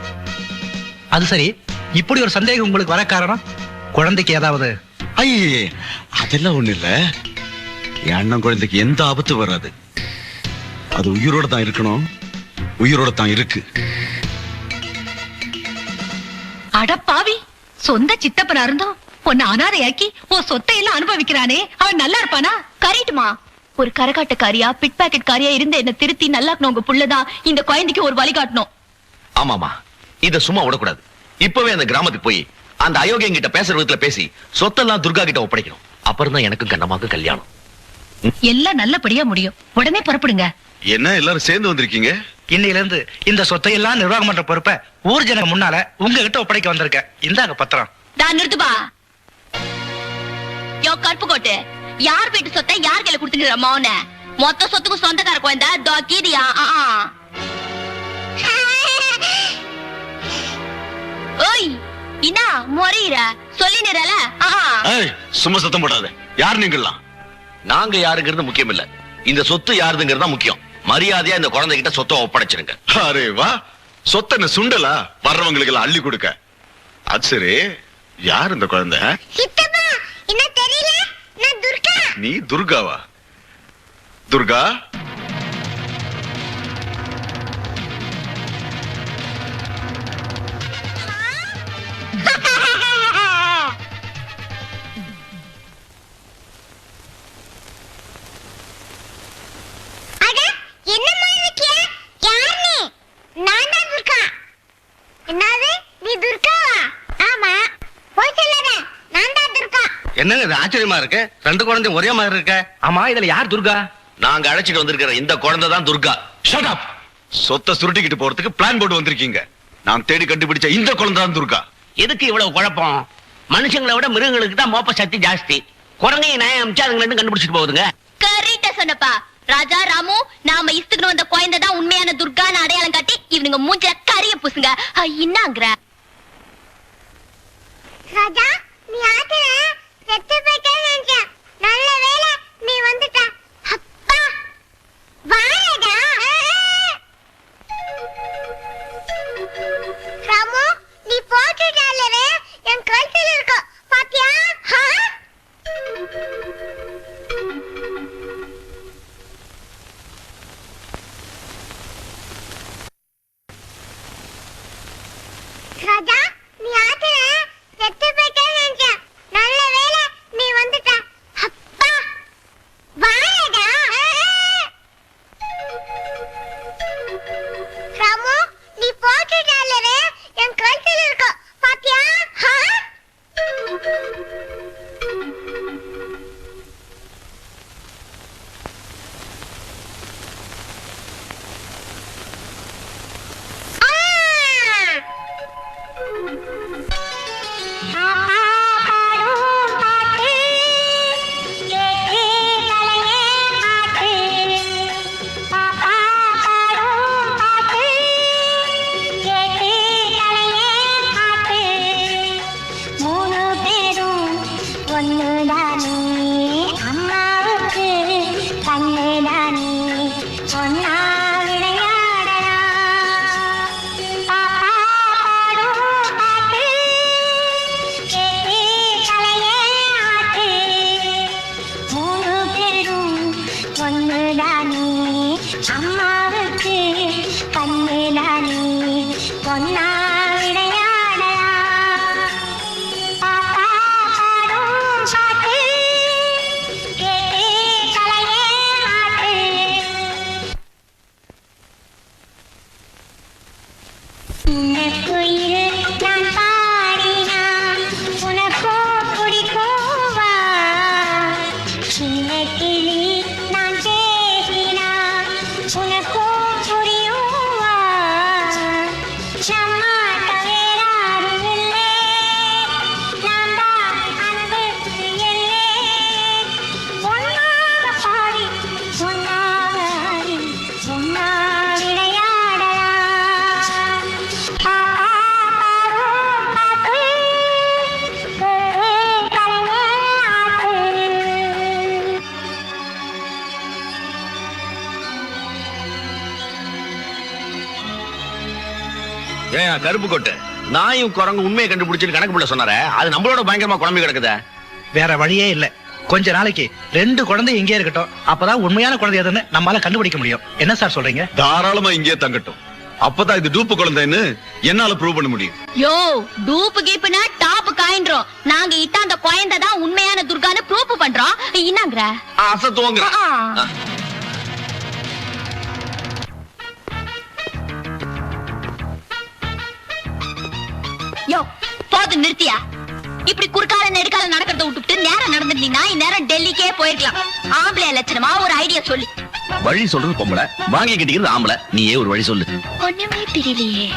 அது சரி, இப்படி ஒரு சந்தேகம் உங்களுக்கு வர காரணம் குழந்தைக்கு ஏதாவது? ஐயே அதெல்லாம் ஒண்ணு இல்ல. என் அண்ணன் குழந்தைக்கு எந்த ஆபத்து வராது. அது உயிரோட தான் இருக்கணும், உயிரோட தான் இருக்கு. அட பாவி, சொந்த சித்தப்பனா இருந்தோம் உன்னை அனாதையாக்கி உன் சொத்தை எல்லாம் அனுபவிக்கிறானே, அவன் நல்லா இருப்பானா? கரெக்டுமா? ஒரு கரகாட்டக்காரியா பிட் பாக்கெட் காரியா இருந்து என்ன திருத்தி நல்லாக்கணும் உங்க புள்ளதான் இந்த குழந்தைக்கு ஒரு வழிகாட்டணும். ஆமாமா, இத சும்மா விடக்கூடாது. இப்பவே அந்த கிராமத்துக்கு போய் அந்த அயோக்கியம் கிட்ட பேசுற விதத்துல பேசி சொத்தெல்லாம் துர்கா கிட்ட ஒப்படைக்கணும். அப்புறம் தான் எனக்கு கண்ணமாக்கு கல்யாணம். எல்லாம் நல்லபடியா முடியும். உடனே புறப்படுங்க. என்ன எல்லாரும் சேர்ந்து வந்திருக்கீங்க? இன்னையில இருந்து இந்த சொத்தை எல்லாம் நிர்வாகம் பண்ற பொறுப்பை ஊர் ஜனங்க முன்னால உங்ககிட்ட ஒப்படைக்க வந்திருக்கேன். இந்தாங்க பத்திரம். நான் நிறுத்துப்பா. யோ கருப்பு கோட்டு, யார் வீட்டு சொத்தை யார் கையில கொடுத்துட்டு மௌன? மொத்த சொத்துக்கும் சொந்தக்கார குழந்தை கீதியா? ஓய் என்ன முறையிற சொல்லி நிறல? சும்மா சத்தம் போடாத. யார் நீங்கலாம்? நாங்க யாருங்கிறது முக்கியம் இல்ல, இந்த சொத்து யாருதுங்கிறது முக்கியம். மரியாதையா இந்த குழந்தை கிட்ட சொத்தை ஒப்படைச்சிருங்க. அரே வா, சொத்தை சுண்டலா வர்றவங்களுக்கு எல்லாம் அள்ளி கொடுக்க. அது சரி, யார் இந்த குழந்தை? சித்தப்பா, என்ன தெரியல? நான் துர்கா. நீ துர்காவா? துர்கா அட என்னம்மா இருக்கிய? யார் நீ? நான் தான் துர்கா. என்னது நீ துர்காவா? ஆமா, போய் சொல்லாத, நான் தான் துர்கா. என்னங்க இது ஆச்சரியமா இருக்கு? ரெண்டு குழந்தையும் ஒரே மாதிரி இருக்க. ஆமா, இதுல யார் துர்கா? நாங்க அழைச்சிட்டு வந்திருக்கிற இந்த குழந்தை தான் துர்கா. Shut up. சொத்தை சுருட்டிக்கிட்டு போறதுக்கு பிளான் போட்டு வந்திருக்கீங்க. நான் தேடி கண்டுபிடிச்ச இந்த குழந்தை தான் துர்கா. எதுக்கு இவ்வளவு குழப்பம்? மனுஷங்களை விட மிருகங்களுக்கு தான் மோப்ப சக்தி ஜாஸ்தி. குரங்கையை நாயம் அமிச்சா அதுங்க ரெண்டும் கண்டுபிடிச்சிட்டு போகுதுங்க. கரெக்டா சொன்னப்பா. ராஜா ராமு, நாம இஸ்துக்கு வந்த குழந்தை தான் உண்மையான துர்கான்னு அடையாளம் காட்டி இவனுங்க மூஞ்சில கரிய பூசுங்க. என்னங்கற ராஜா நீ ஆத்துல செத்து போயிட்டேன்னு நினைச்சேன். நல்ல வேளை நீ வந்துட்ட. அப்பா வா ராஜா. ராமு நீ போட்டு நல்லவே என் கழுத்துல இருக்க பாத்தியா? ஏன் கருப்பு கொட்டு நாயும் குரங்கு உண்மையை கண்டுபிடிச்சிட்டு கணக்கு பிள்ளை சொன்னாரே, அது நம்மளோட பயங்கரமா குழம்பு கிடக்குதே. வேற வழியே இல்ல. கொஞ்ச நாளைக்கு 2 குழந்தை இங்கே இருக்கட்டும். அப்பதான் உண்மையான குழந்தை எதுன்னு நம்மளால கண்டுபிடிக்க முடியும். என்ன சார் சொல்றீங்க? தாராளமா இங்கே தங்கட்டும். அப்பதான் இது டூப்பு குழந்தைன்னு என்னால ப்ரூவ் பண்ண முடியும். யோ டூப்பு கீப்புனா டாப் காயின்றோம். நாங்க இட்ட அந்த குழந்தை தான் உண்மையான துர்கான்னு ப்ரூவ் பண்றோம். என்னங்கற அசத்துவங்க. யோ போது நிறுத்தியா? இப்படி குறுக்கால நெடுக்கால நடக்கிறத விட்டுட்டு நேரம் நடந்துட்டீங்கன்னா இந்நேரம் டெல்லிக்கே போயிருக்கலாம். ஆம்பளை லட்சணமா ஒரு ஐடியா சொல்லி. வழி சொல்றது பொம்பளை, வாங்கி கட்டிக்கிறது ஆம்பளை. நீயே ஒரு வழி சொல்லு. ஒண்ணுமே தெரியலையே.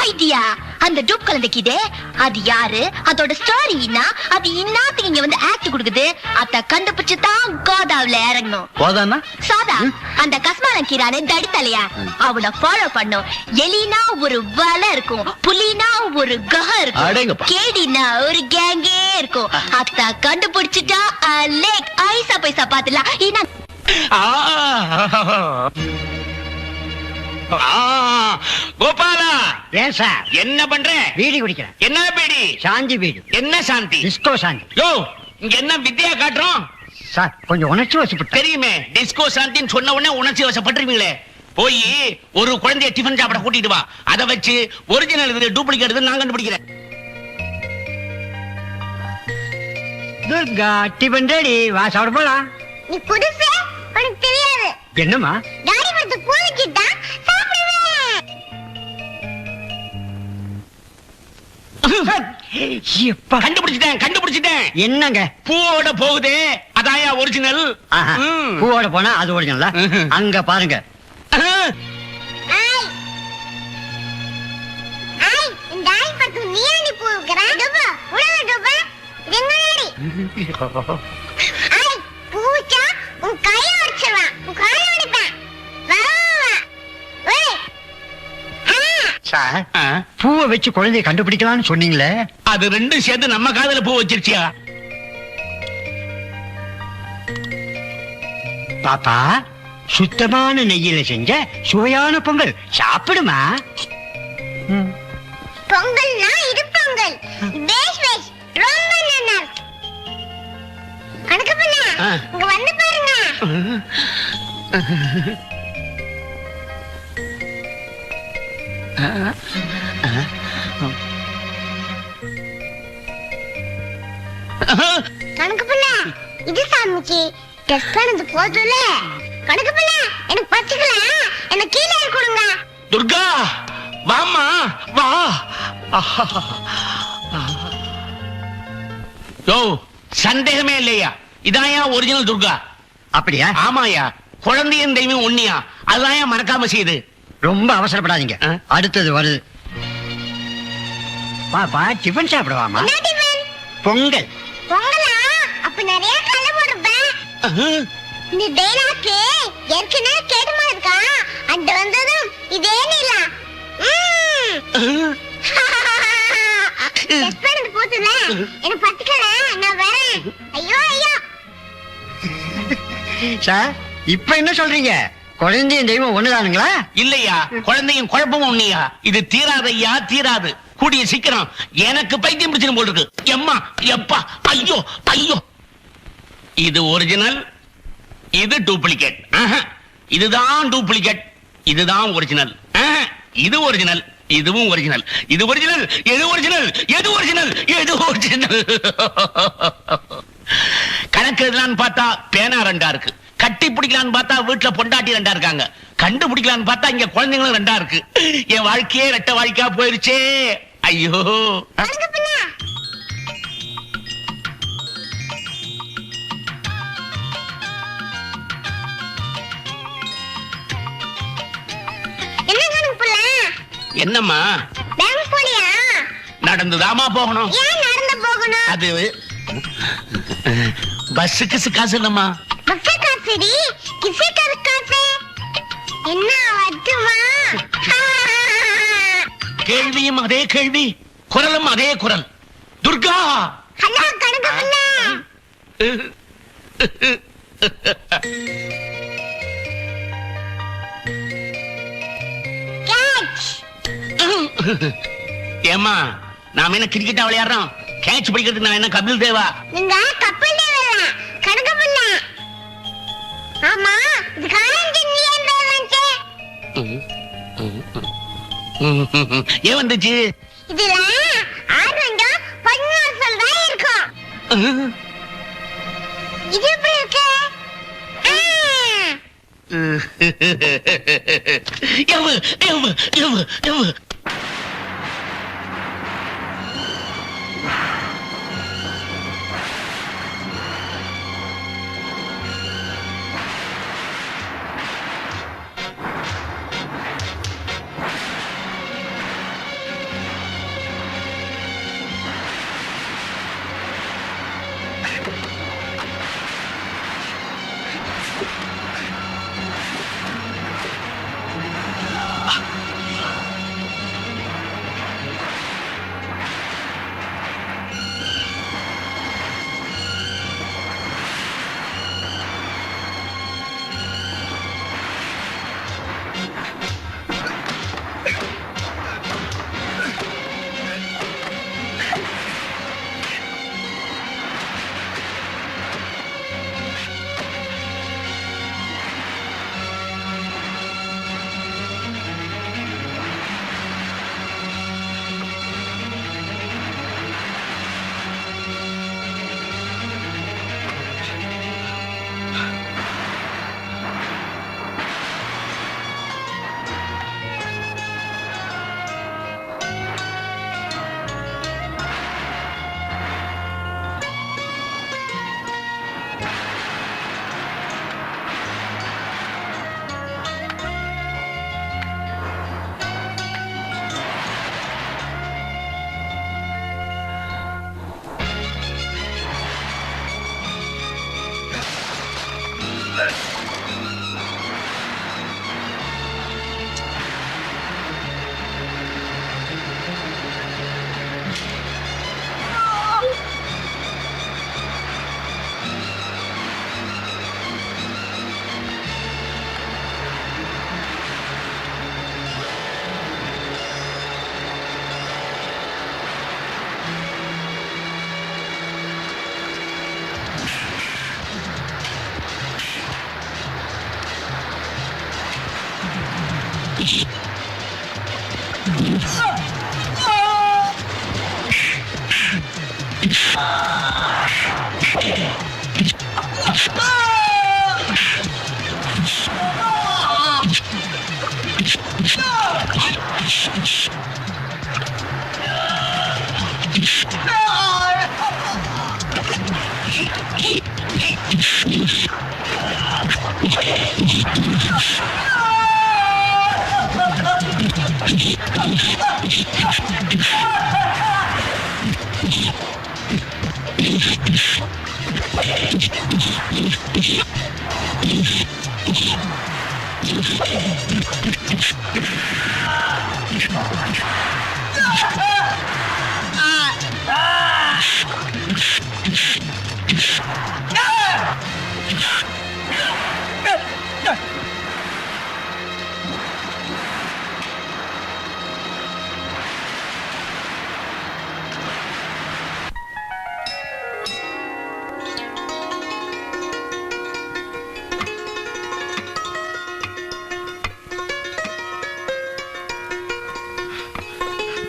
ஐடியா அந்த டூப் கலந்துக்கு இதே அது யாரு, அதோட ஸ்டோரி என்ன, அது இன்னாத்துக்கு இங்க வந்து ஆக்ட் கொடுக்குது, அத கண்டுபிடிச்சு தான் கோதாவுல இறங்கணும். கோதானா? சோதா அந்த கஸ்மாலம் கீரானே தடி தலையா, அவளை ஃபாலோ பண்ணும். எலினா ஒரு வலை இருக்கும், புலினா ஒரு கஹம் இருக்கும், கேடினா ஒரு கேங்கே இருக்கும். அத கண்டுபிடிச்சிட்டா லேக் ஐசா பைசா பாத்துலாம். என்ன கோபாலா ஏன் சார் என்ன பண்ற? பீடி குடிக்கிறேன். என்ன பீடி? சாந்தி பீடி. என்ன சாந்தி? டிஸ்கோ சாந்தி. யோ இங்க என்ன வித்தியா காட்டுறோம்? சார் கொஞ்சம் உணர்ச்சி வசப்பட்டு தெரியுமே, டிஸ்கோ சாந்தின்னு சொன்ன உடனே உணர்ச்சி வசப்பட்டுருவீங்களே. போய் ஒரு குழந்தைய டிஃபன் சாப்பிட கூட்டிட்டு வா. அதை வச்சு ஒரிஜினல் இது டூப்ளிகேட் இது நான் கண்டுபிடிக்கிறேன். துர்கா டிபன் ரெடி, வா சாப்பிட போலாம். நீ புதுசு உனக்கு தெரியாது. என்னம்மா? டாடி வந்து பூனைக்கிட்டா சாப்பிடுவேன். கண்டுபிடிச்சிட்டேன். என்னங்க பூவோட போகுது, அதாயா ஒரிஜினல். பூவோட போனா அது ஒரிஜினலா? அங்க பாருங்க. இந்த ஆய் பத்து நீயாண்டி பூக்குறா. டுபா உலக டுபா எங்கடி? ஆய் பூச்சா உன் கையை உடைச்சிடுவான், உன் காலை உடைப்பேன். வா ஓய் சார் பூவை வச்சு குழந்தைய கண்டுபிடிக்கலாம்னு சொன்னீங்களே, அது ரெண்டும் சேர்ந்து நம்ம காதுல பூ வச்சிருச்சியா? பாப்பா சுத்தமான நெய்யில செஞ்ச சுவையான பொங்கல் சாப்பிடுமா. பொங்கல்னா இது பொங்கல். பேஷ் பேஷ் ரொம்ப நல்லா இருக்கு. கணக்கு பண்ணா இங்க வந்து பாருங்க. கணக்கு பிள்ள இது சாமிக்கு டெஸ்ட் பண்ணது போதுல. கணக்கு பிள்ள எனக்கு பச்சிக்கலாம், எனக்கு கீழே கொடுங்க. துர்கா வாமா வா. யோ சந்தேகமே இல்லையா, இதாயா ஒரிஜினல் துர்கா? அப்படியா? ஆமாயா, குழந்தையும் தெய்வம் ஒண்ணியா, அதான் மறக்காம செய்யுது. ரொம்ப அவசரப்படாதீங்க, அடுத்தது வருது. பாப்பா டிஃபன் சாப்பிடுவாமா? என்ன டிஃபன்? பொங்கல். பொங்கலா? அப்ப நிறைய கல்ல போடுறேன். இந்த டேலாக்கு ஏற்கனவே கேட்டுமா இருக்கா? அந்த வந்ததும் இதே நீலா. டெஸ்ட் பண்ணது போதுல, எனக்கு பச்சிக்கலாம், நான் வரேன். ஐயோ ஐயோ. சார் இப்ப என்ன சொல்றீங்க? குழந்தையும் தெய்வம் ஒண்ணுதானுங்களா? இல்லையா, குழந்தையும் குழப்பமும் ஒண்ணியா. இது தீராதையா, தீராது. கூடிய சீக்கிரம் எனக்கு பைத்தியம் பிடிச்சிடும் போல் இருக்கு. எம்மா எப்பா, ஐயோ ஐயோ. இது ஒரிஜினல், இது டூப்ளிகேட். இதுதான் டூப்ளிகேட், இதுதான் ஒரிஜினல். இது ஒரிஜினல், இதுவும் ஒரிஜினல். இது ஒரிஜினல், எது ஒரிஜினல், எது ஒரிஜினல், எது ஒரிஜினல். கணக்கு எழுதலான்னு பார்த்தா பேனா ரெண்டா இருக்கு, கட்டி பிடிக்கலான்னு பார்த்தா வீட்டுல பொண்டாட்டி ரெண்டா இருக்காங்க, கண்டுபிடிக்கலான்னு பார்த்தா இங்க குழந்தைங்களும் ரெண்டா இருக்கு. என் வாழ்க்கையே ரெட்ட வாழ்க்கையா போயிருச்சே. ஐயோ. என்னம்மா? பேங்க் போலியா? நடந்துதாமா போகணும். ஏன் நடந்து போகணும்? அது பஸ்ஸுக்கு காசு இல்லம்மா. பஸ்ஸு காசுடி, கிசு காசு. என்ன வட்டுமா? கேள்வியும் அதே கேள்வி, குரலும் அதே குரல். துர்கா. ஹலோ கணக்கு பிள்ளை. ஏமா, நாம என்ன கிரிக்கெட்டா விளையாடுறோம்? கேட்ச் பிடிக்கிறதுக்கு நான் என்ன கபில் தேவா? நீங்க கப்பல் தேவா, கணக்கு பிள்ளை. ஆமா, இது காலேஜ் நீ என்ன வந்துச்சு? ஏன் வந்துச்சு? இதுல ஆரஞ்சு 14 சொல்றா இருக்கும். இது எப்படி இருக்கு? எவு எவு எவு எவு.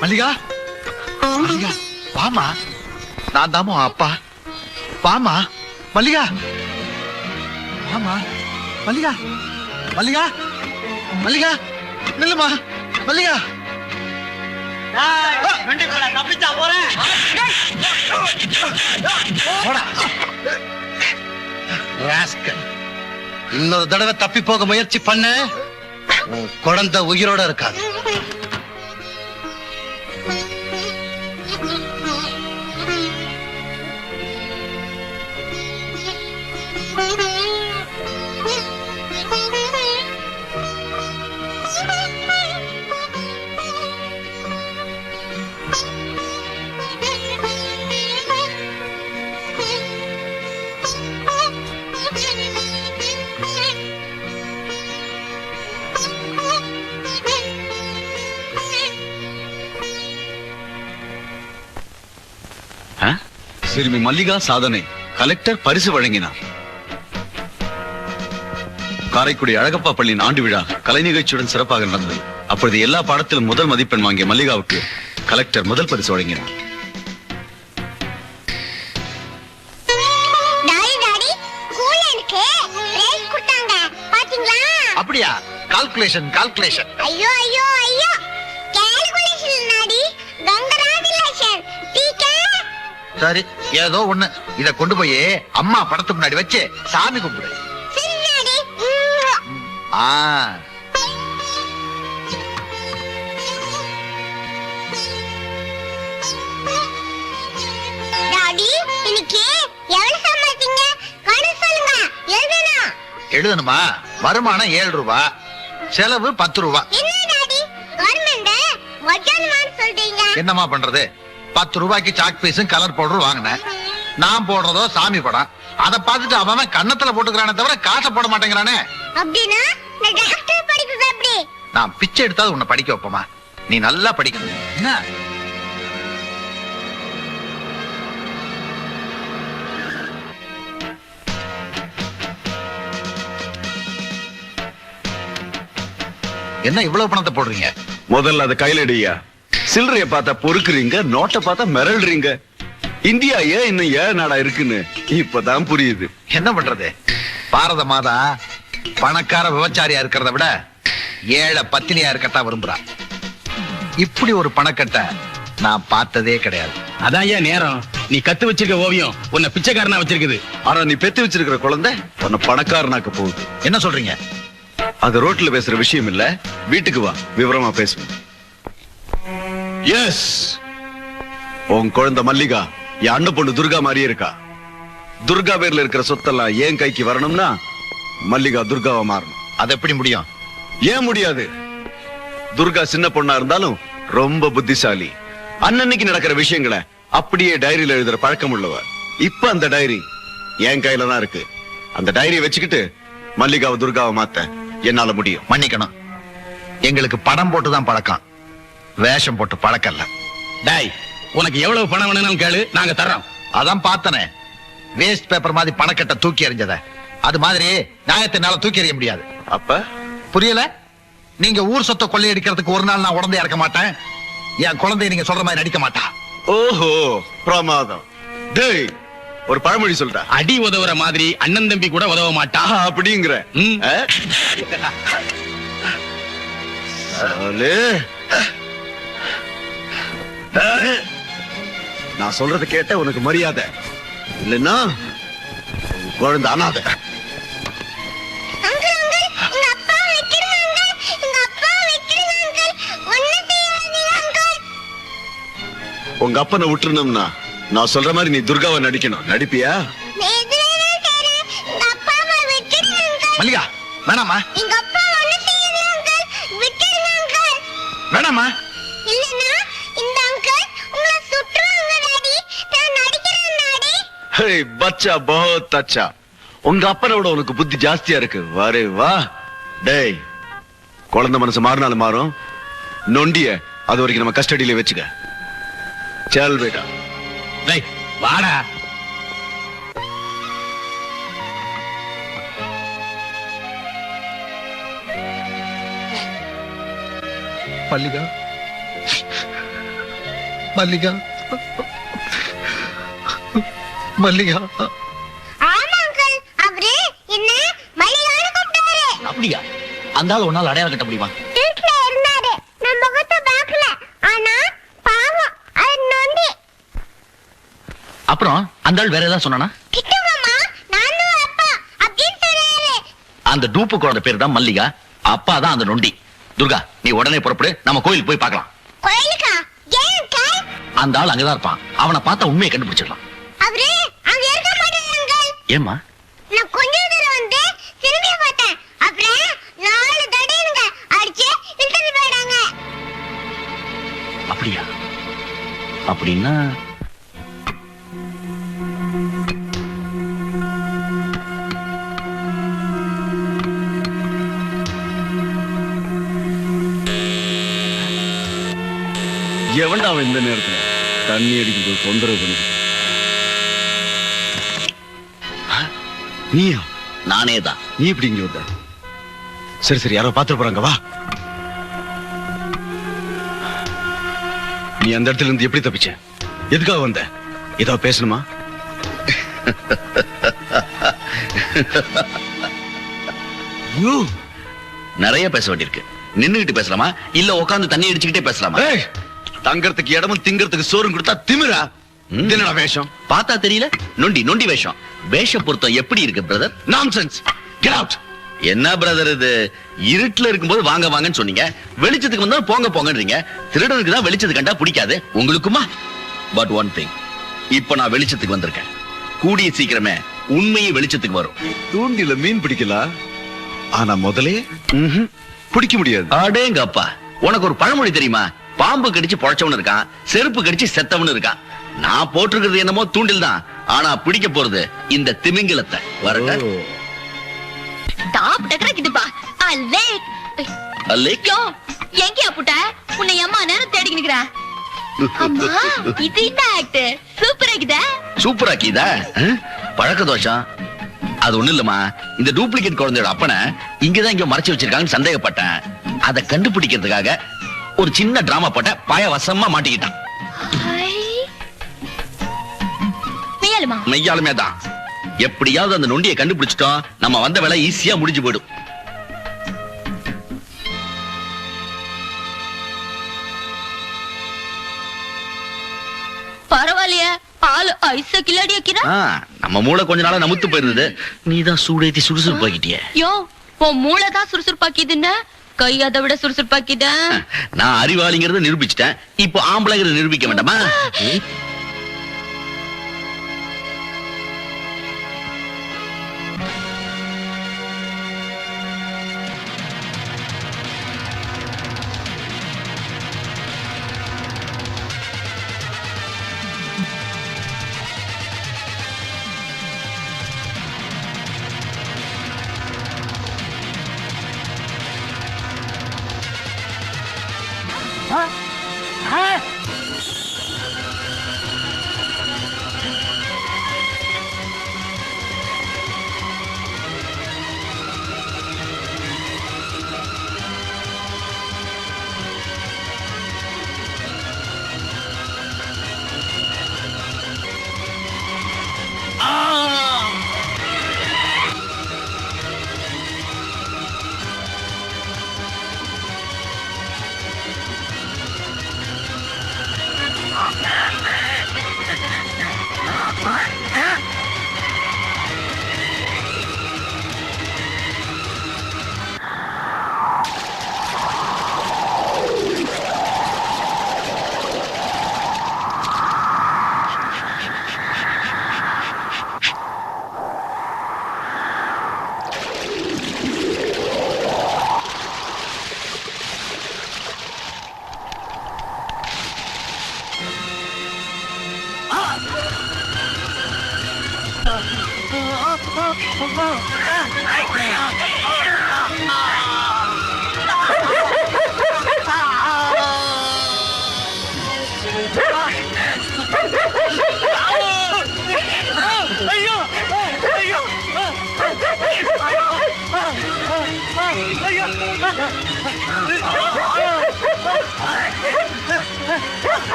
மல்லிகா மல்லிகா வாமா, நான் தாமா அப்பா. வாமா மல்லிகா, வாமா மல்லிகா. மல்லிகா மல்லிகா நில்லுமா மல்லிகா. தப்பிச்சா போறேன். இன்னொரு தடவை தப்பி போக முயற்சி பண்ண, உன் குழந்தை உயிரோட இருக்காது. சிறுமி மல்லிகா சாதனை கலெக்டர் பரிசு வழங்கினார். காரைக்குடி அழகப்பா பள்ளியின் ஆண்டு விழா கலை நிகழ்ச்சியுடன் சிறப்பாக நடந்தது. அப்பொழுது எல்லா பாடத்திலும் முதல் மதிப்பெண் வாங்கிய மல்லிகாவுக்கு கலெக்டர் முதல் பரிசு வழங்கினார். அப்படியா? Calculation calculation. ஐயோ ஐயோ ஐயோ, கால்குலேஷன் நாடி, கங்கராஜுலேஷன். சரி, ஏதோ ஒண்ணு. இத கொண்டு போய் அம்மா படத்துக்கு முன்னாடி வச்சு சாமி கும்பிடு. டாடி, இன்னைக்கு எவ்வளவு சம்பாதிச்சீங்க? கணக்கு சொல்லுங்க. எழுதணும். எழுதணுமா? வருமானம் 7 ரூபாய், செலவு 10 ரூபாய். என்ன டாடி, கவர்மெண்ட் மஜானமான்னு சொல்றீங்க? என்னமா பண்றது? 10 ரூபாய்க்கு சாக் பீஸும் கலர் பவுடர் வாங்கினேன். நான் போடுறதோ சாமி படம். அதை பார்த்துட்டு அவன் கன்னத்துல போட்டுக்கிறானே தவிர காசை போட மாட்டேங்கிறானே. அப்படின்னா நான் டாக்டர் படிக்கிறது எப்படி? நான் பிச்சை எடுத்தாது உன்னை படிக்க வைப்பமா. நீ நல்லா படிக்கணும். என்ன என்ன இவ்வளவு பணத்தை போடுறீங்க? முதல்ல அதை கையில எடுயா. சில்லறைய பார்த்தா பொறுக்குறீங்க, நோட்டை பார்த்தா மிரள்றீங்க. இந்தியா ஏன் இன்னும் ஏன் நாடா இருக்குன்னு இப்பதான் புரியுது. என்ன பண்றது? பாரத மாதா பணக்கார விபச்சாரியா இருக்கிறத விட ஏழை பத்தினியா இருக்கத்தான் விரும்புறா. இப்படி ஒரு பணக்கட்டை நான் பார்த்ததே கிடையாது. அதான் ஏன் நேரம். நீ கத்து வச்சிருக்க ஓவியம் உன்னை பிச்சைக்காரனா வச்சிருக்குது. ஆனா நீ பெத்து வச்சிருக்கிற குழந்தை உன்னை பணக்காரனாக்க போகுது. என்ன சொல்றீங்க? அது ரோட்ல பேசுற விஷயம் இல்ல. வீட்டுக்கு வா, விவரமா பேசுவோம். எஸ், உன் குழந்தை மல்லிகா என் அண்ணன் பொண்ணு துர்கா மாதிரியே இருக்கா. துர்கா பேர்ல இருக்கிற சொத்தெல்லாம் ஏன் கைக்கு வரணும்னா மல்லிகா துர்காவா மாறணும். அது எப்படி முடியும்? ஏன் முடியாது? துர்கா சின்ன பொண்ணா இருந்தாலும் ரொம்ப புத்திசாலி. அன்னன்னைக்கு நடக்கிற விஷயங்களை அப்படியே டைரியில எழுதுற பழக்கம் உள்ளவ. இப்ப அந்த டைரி என் கையில தான் இருக்கு. அந்த டைரியை வச்சுக்கிட்டு மல்லிகாவை துர்காவை மாத்த என்னால முடியும். மன்னிக்கணும், எங்களுக்கு படம் போட்டுதான் பழக்கம், வேஷம் போட்டு பழக்கம் இல்ல. டாய், உனக்கு எவ்வளவு பணம் வேணும்னு கேளு, நாங்க தர்றோம். அதான் பார்த்தனே, வேஸ்ட் பேப்பர் மாதிரி பணக்கட்டை தூக்கி எறிஞ்சத. அது மாதிரி நியாயத்தினால தூக்கி எறிய முடியாது. அப்ப புரியல? நீங்க ஊர் சொத்தை கொள்ளையடிக்கிறதுக்கு ஒரு நாள் நான் உடந்தையா இருக்க மாட்டேன். என் குழந்தைய நீங்க சொல்ற மாதிரி நடிக்க மாட்டா. ஓஹோ பிரமாதம். டேய் ஒரு பழமொழி சொல்ற. அடி உதவுற மாதிரி அண்ணன் தம்பி கூட உதவ மாட்டா அப்படிங்கிற. நான் சொல்றது கேட்ட உனக்கு மரியாதை இல்லைன்னா குழந்தை அனாதை. உங்க அப்பனை விட்டுருந்தோம்னா நான் சொல்ற மாதிரி நீ துர்காவை நடிக்கணும். நடிப்பியா? மல்லிகா வேணாமா வேணாமா. பச்சா பஹத் அச்சா. உங்க அப்பனோட உனக்கு புத்தி ஜாஸ்தியா இருக்கு. வாரே வா. டேய் குழந்தை மனசு மாறினாலும் மாறும். நொண்டிய அது வரைக்கும் நம்ம கஸ்டடியில வச்சுக்க. चल बेटा. டேய் வாடா. மல்லிகா மல்லிகா மல்லிகா. ஆமா அங்கிள், அவரு என்ன மல்லிகான்னு கூப்பிட்டாரு. அப்படியா? அந்த ஆள் உன்னால அடையாளம் கட்ட முடியுமா? வீட்ல இருந்தாரு, நான் முகத்தை பார்க்கல. ஆனா பாவம் அது நொண்டி. அப்புறம் அந்த ஆள் வேற ஏதாவது சொன்னானா? கிட்டுங்கம்மா, நானும் அப்பா அப்படின்னு சொன்னாரு. அந்த டூப்பு குழந்தை பேர் தான் மல்லிகா, அப்பா தான் அந்த நொண்டி. துர்கா நீ உடனே புறப்படு, நம்ம கோயிலுக்கு போய் பார்க்கலாம். கோயிலுக்கா? ஏன் அங்கிள்? அந்த ஆள் அங்கதான் இருப்பான். அவனை பார்த்தா உண்மையை கண்டுபிடிச்சிடலாம். அவரு அங்க இருக்க மாட்டாரு அங்கிள். ஏம்மா? நான் கொஞ்ச தூரம் வந்து திரும்பி பார்த்தேன். அப்புறம் 4 தடவைங்க அடிச்சு இழுத்துட்டு போயிடாங்க. அப்படியா? அப்படின்னா எவன்டா அவன் இந்த நேரத்துல தண்ணி அடிக்கும்போது தொந்தரவு பண்ணுது? நீயா? நானே தான். நீ எப்படி இங்க வந்த? சரி சரி, யாரோ பாத்துட்டு போறாங்க, வா. நீ அந்த இடத்துல இருந்து எப்படி தப்பிச்ச? எதுக்காக வந்த? ஏதோ பேசணுமா? நிறைய பேச வேண்டியிருக்கு. நின்னுகிட்டு பேசலாமா இல்ல உட்கார்ந்து தண்ணி அடிச்சுக்கிட்டே பேசலாமா? தங்கறதுக்கு இடமும் திங்கறதுக்கு சோறும் கொடுத்தா திமிரா? என்னடா வேஷம்? பார்த்தா தெரியல? நொண்டி நொண்டி வேஷம். வேஷ பொருத்தம் எப்படி இருக்கு பிரதர்? நான்சென்ஸ். Get out. என்ன பிரதர் இது? இருட்டுல இருக்கும்போது வாங்க வாங்கன்னு சொன்னீங்க, வெளிச்சத்துக்கு வந்தா போங்க போங்கன்றீங்க. திருடனுக்கு தான் வெளிச்சத்துக்கு கண்டா பிடிக்காது, உங்களுக்குமா? பட் ஒன் திங், இப்ப நான் வெளிச்சத்துக்கு வந்திருக்கேன். கூடிய சீக்கிரமே உண்மையை வெளிச்சத்துக்கு வரும். தூண்டில மீன் பிடிக்கலாம், ஆனா முதலே பிடிக்க முடியாது. அடேங்கப்பா, உனக்கு ஒரு பழமொழி தெரியுமா? பாம்பு கடிச்சு பொழைச்சவனு இருக்கான், செருப்பு கடிச்சு செத்தவனு இருக்கான். நான் போட்டிருக்கிறது என்னமோ தூண்டில் தான், ஆனா பிடிக்க போறது இந்த திமிங்கலத்தை. வரட்ட டாப் டக்கறக்குதுப்பா. அலேக் அல்லேக்கோ எங்கயா புட்ட? உன்னை அம்மா நேரம் தேடிக்கு நிக்கிறேன். அம்மா இது இந்த ஆக்ட் சூப்பரா இருக்குதா? சூப்பரா கீதா. பழக்க தோஷம் அது ஒண்ணு இல்லம்மா. இந்த டூப்ளிகேட் குழந்தையோட அப்பனை இங்கதான் இங்க மறைச்சு வச்சிருக்காங்கன்னு சந்தேகப்பட்டேன். அதை கண்டுபிடிக்கிறதுக்காக ஒரு சின்ன டிராமா போட்ட பாய வசமா மாட்டிக்கிட்டான். மெய்யாலுமா? மெய்யாலுமே தான். எப்படியாவது அந்த நொண்டியை கண்டுபிடிச்சிட்டோம், நம்ம வந்த வேலை ஈஸியா முடிஞ்சு போயிடும். பரவாயில்லையே, ஆளு ஐசா கில்லாடி வைக்கிறா. நம்ம மூளை கொஞ்ச நாளா நமுத்து போயிருந்தது, நீதான் சூடேத்தி சுறுசுறுப்பாக்கிட்டிய. யோ, உன் மூளை தான் சுறுசுறுப்பாக்கிதுன்னு கை அதை விட சுறுசுறுப்பாக்கிட்ட. நான் அறிவாளிங்கிறத நிரூபிச்சிட்டேன், இப்போ ஆம்பளைங்கிறத நிரூபிக்க வேண்டாமா?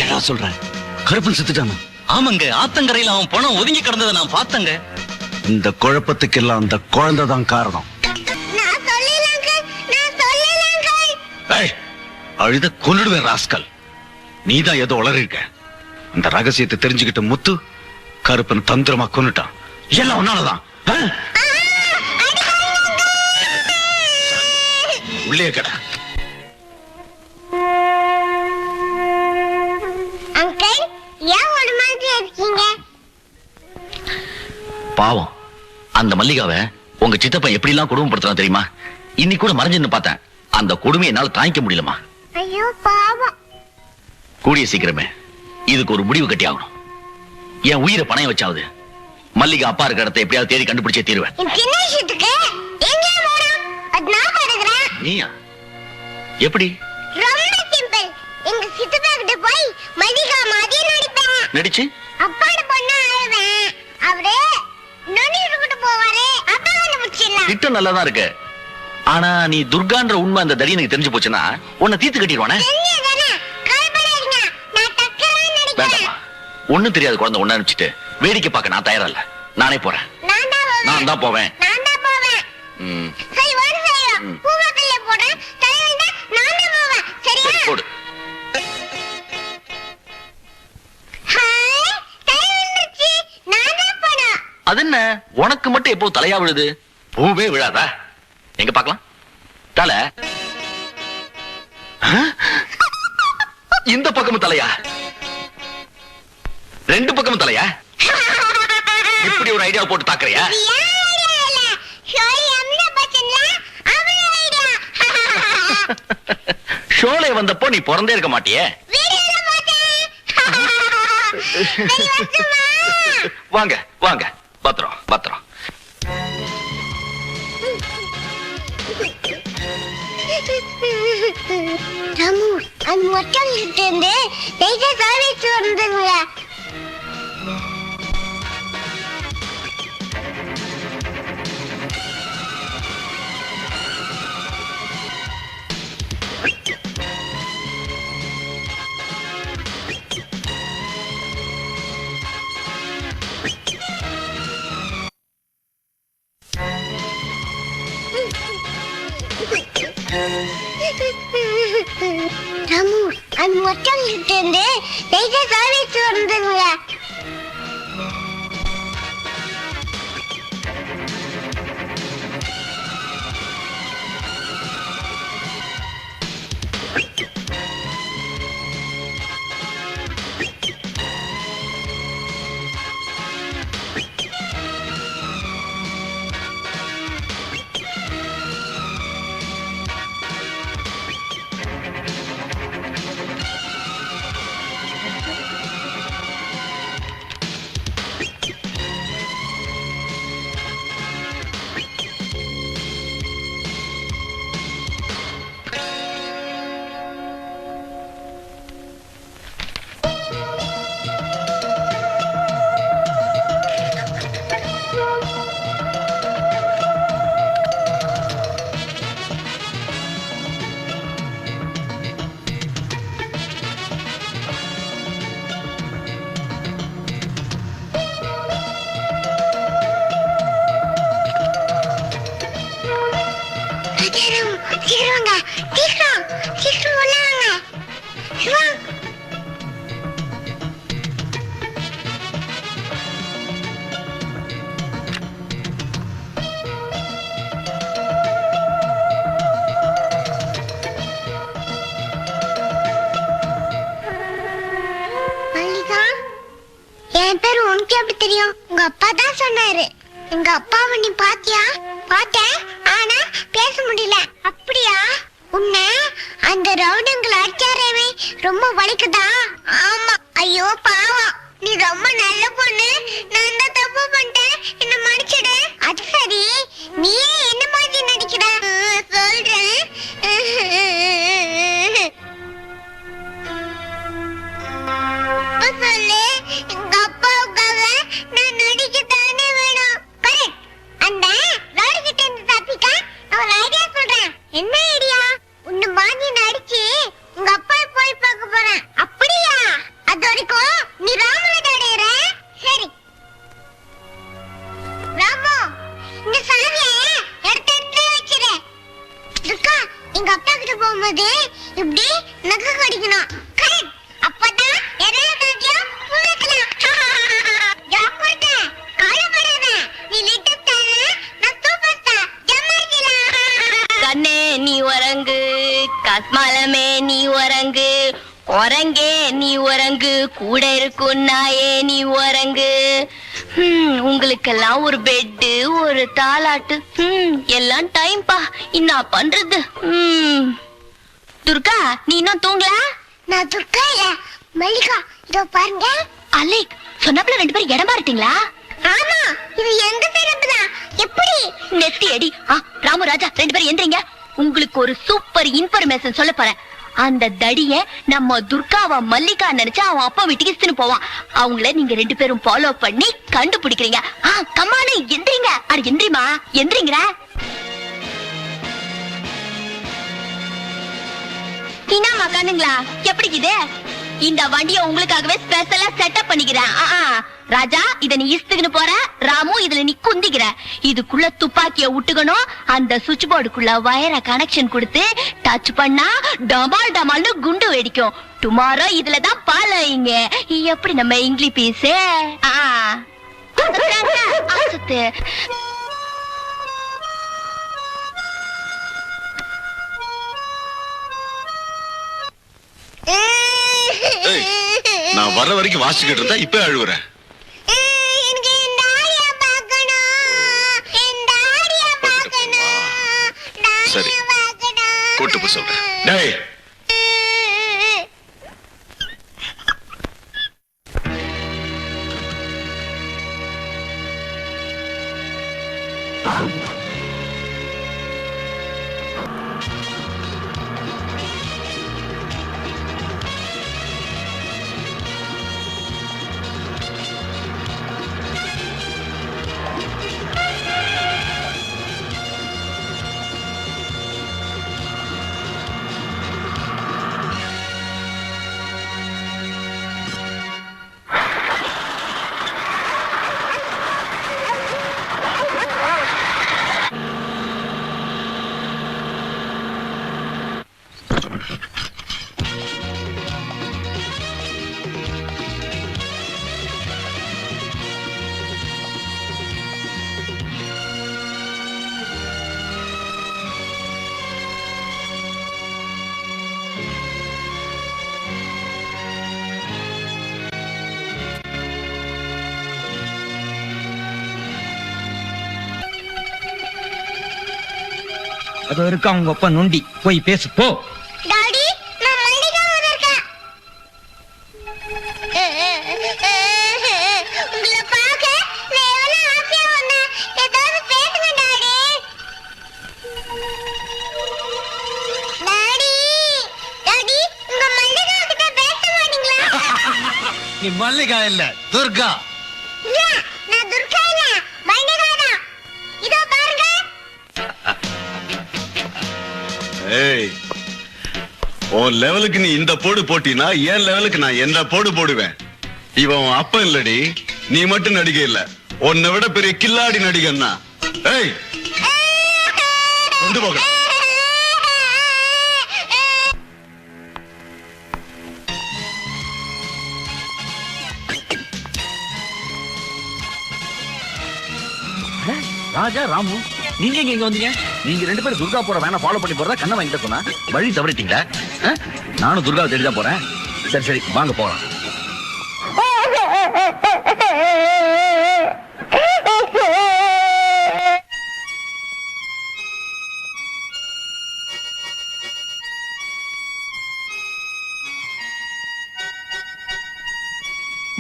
என்ன சொல்ற? கருப்பன் செத்துட்டானா? ஆமாங்க, ஆத்தங்கரையில அவன் பணம் ஒதுங்கி கிடந்ததை நான் பார்த்தங்க. இந்த குழப்பத்துக்கெல்லாம் அந்த குழந்தை தான் காரணம். அழுத கொன்னுடுவேன் ராஸ்கல். நீதான் ஏதோ உளறிருக்க. அந்த ரகசியத்தை தெரிஞ்சுக்கிட்ட முத்து கருப்பன் தந்திரமா கொன்னுட்டான். எல்லாம் உன்னாலதான். உள்ளே கடா. பாவம் அந்த மல்லிகாவை உங்க சித்தப்பா எப்படி எல்லாம் கொடுமைப்படுத்துறான் தெரியுமா? இன்னைக்கு கூட மறைஞ்சுன்னு பார்த்தேன். அந்த கொடுமையை என்னால தாங்கிக்க முடியலமா. ஐயோ பாவம். கூடிய சீக்கிரமே இதுக்கு ஒரு முடிவு கட்டி ஆகணும். என் உயிரை பணைய வச்சாவது மல்லிகா அப்பா இருக்கிற இடத்தை எப்படியாவது தேடி கண்டுபிடிச்சே தீருவேன். நீயா? எப்படி? ரொம்ப சிம்பிள். எங்க சித்தப்பா கிட்ட போய் மல்லிகா மாதிரி நடிப்பேன். நடிச்சு அப்பாட பொண்ணா ஆடுவேன். அவரே நொனி எடுத்துட்டு போவாரே. அப்பா கண்டுபிடிச்சிடலாம். திட்டம் நல்லாதான் இருக்கு. ஆனா நீ துர்கான்ற உண்மை அந்த தடியனுக்கு தெரிஞ்சு போச்சுன்னா உன்னை தீர்த்து கட்டிடுவானே. வேண்டாமா, ஒண்ணும் தெரியாது குழந்தை ஒண்ணு அனுப்பிச்சிட்டு வேடிக்கை பார்க்க நான் தயாரா இல்ல. நானே போறேன். நான் தான் போவேன். போடு. அது என்ன உனக்கு மட்டும் எப்போ தலையா விழுது? பூவே விழாதா? எங்க பார்க்கலாம். தலை இந்த பக்கமும் தலையா? ரெண்டு பக்கமும் தலையா? இப்படி ஒரு ஐடியா போட்டு தாக்குறியா? ஷோலே வந்தப்போ நீ பிறந்தே இருக்க மாட்டியே. வாங்க வாங்க, பத்திரம் பத்திரம். ராமு, அந்த மொத்தம் இருந்து சர்வீஸ் வந்துருங்க. ராமு, அந்த மொத்தம் இருந்து சர்வீஸ் வந்துருங்க. உனக்கு எப்படி தெரியும்? உங்க அப்பா தான் சொன்னாரு. எங்க அப்பாவை நீ பாத்தியா? பார்த்தேன், ஆனா பேச முடியல. அப்படியா? உன்னை அந்த ரவுடிங்களை அடிச்சாரவே ரொம்ப வலிக்குதா? ஆமா. ஐயோ பாவம், நீ ரொம்ப நல்ல பொண்ணு. நான் தான் தப்பு பண்ணிட்டேன், என்ன மன்னிச்சிடு. அது சரி, நீ என்ன மாதிரி நடிக்கிற? சொல்றேன். சொல்லு, எங்க அப்பாவுக்காக நான் நடிக்கத்தானே வேணும். கரெக்ட். அந்த லாரி கிட்ட இருந்து தப்பிக்க நான் ஒரு ஐடியா சொல்றேன். என்ன ஐடியா? உன்னை மாதிரி நடிச்சு உங்க அப்பா போய் பார்க்க போறேன். அப்படியா? அது வரைக்கும் நீ ராமுல தடையற. சரி ராமு, இந்த சாவியை எடுத்து வச்சிரு. துர்கா, எங்க அப்பா கிட்ட போகும்போது இப்படி நகை கடிக்கணும். கரெக்ட். அப்பதான் எதையா தெரியும் புள்ளக்கலாம். ஜாக்கிரதை, கவலைப்படாத. நீ லிட்டில் ஸ்டார், நான் சூப்பர் ஸ்டார். ஜம்மர்ஜிலா. கண்ணே நீ உறங்கு, கஸ்மாலமே நீ உறங்கு, உறங்கே நீ உறங்கு, கூட இருக்கும் நாயே நீ உறங்கு. உங்களுக்கெல்லாம் ஒரு பெட்டு, ஒரு தாலாட்டு, எல்லாம் டைம் பா. என்ன பண்றது? துர்கா, நீ இன்னும் தூங்கல? நான் துர்கா இல்ல, மல்லிகா. இதோ பாருங்க. அலைக், சொன்னப்பல 2 பேரும் இடம் மாறிட்டீங்களா? ஆமா, இது எங்க சிறப்பு தான். எப்படி? நெத்தி அடி. ராமு, ராஜா, 2 பேரும் எந்திரிங்க. உங்களுக்கு ஒரு சூப்பர் இன்ஃபர்மேஷன் சொல்ல போறேன். அந்த தடிய நம்ம துர்காவ மல்லிகா நினைச்சு அவன் அப்பா வீட்டுக்கு இஸ்துன்னு போவான். அவங்கள நீங்க 2 பேரும் ஃபாலோ பண்ணி கண்டுபிடிக்கிறீங்க. கம்மானு எந்திரிங்க. அட எந்திரிமா, எந்திரிங்கற. இனாமா கண்ணுங்களா, எப்படி இது? இந்த வண்டியை உங்களுக்காகவே ஸ்பெஷலா செட்டப் பண்ணிக்கிறேன். ராஜா, இத நீ இஸ்துக்குன்னு போற. ராமு, இதுல நீ குந்திக்கிற. இதுக்குள்ள துப்பாக்கிய விட்டுக்கணும். அந்த சுவிட்ச் போர்டுக்குள்ள வயரை கனெக்ஷன் கொடுத்து டச் பண்ணா டமால் டமால்னு குண்டு வெடிக்கும். டுமாரோ இதுலதான் பாலைங்க. எப்படி நம்ம இங்கிலீஷ் பீஸ்? நான் வர்ற வரைக்கும் வாசிக்கிட்டு இருந்தா இப்ப அழுவுறேன். சரி, கூட்டு போய் சொல்றேன். டேய், அது இருக்கா உங்க அப்பா நொண்டி. போய் பேசு போ. டாடி, நான் மல்லிகா வந்திருக்கேன். உங்களை பார்க்க நான் எவ்வளவு ஆசையா வந்தேன். ஏதாவது பேசுங்க டாடி. டாடி, டாடி, உங்க மல்லிகா கிட்ட பேச மாட்டீங்களா? நீ மல்லிகா இல்ல, துர்கா. இல்ல, நான் துர்கா இல்ல, மல்லிகா தான். இதோ பாருங்க. ஏய், உன் லெவலுக்கு நீ இந்த போடு போட்டினா என் லெவலுக்கு நான் என்ன போடு போடுவேன். இவன் அப்ப இல்லடி, நீ மட்டும் நடிகை இல்ல, உன்னை விட பெரிய கில்லாடி நடிகன்னா. ஏய், கொண்டு போக. ராஜா, ராமு, நீங்க எங்க வந்தீங்க? நீங்க 2 பேரும் துர்கா போற வேணா ஃபாலோ பண்ணி போறதா கண்ணை வாங்கிட்டு சொன்னா வழி தவறிட்டீங்களா? நானும் துர்காவை தேடிதான் போறேன். சரி சரி, வாங்க போலாம்.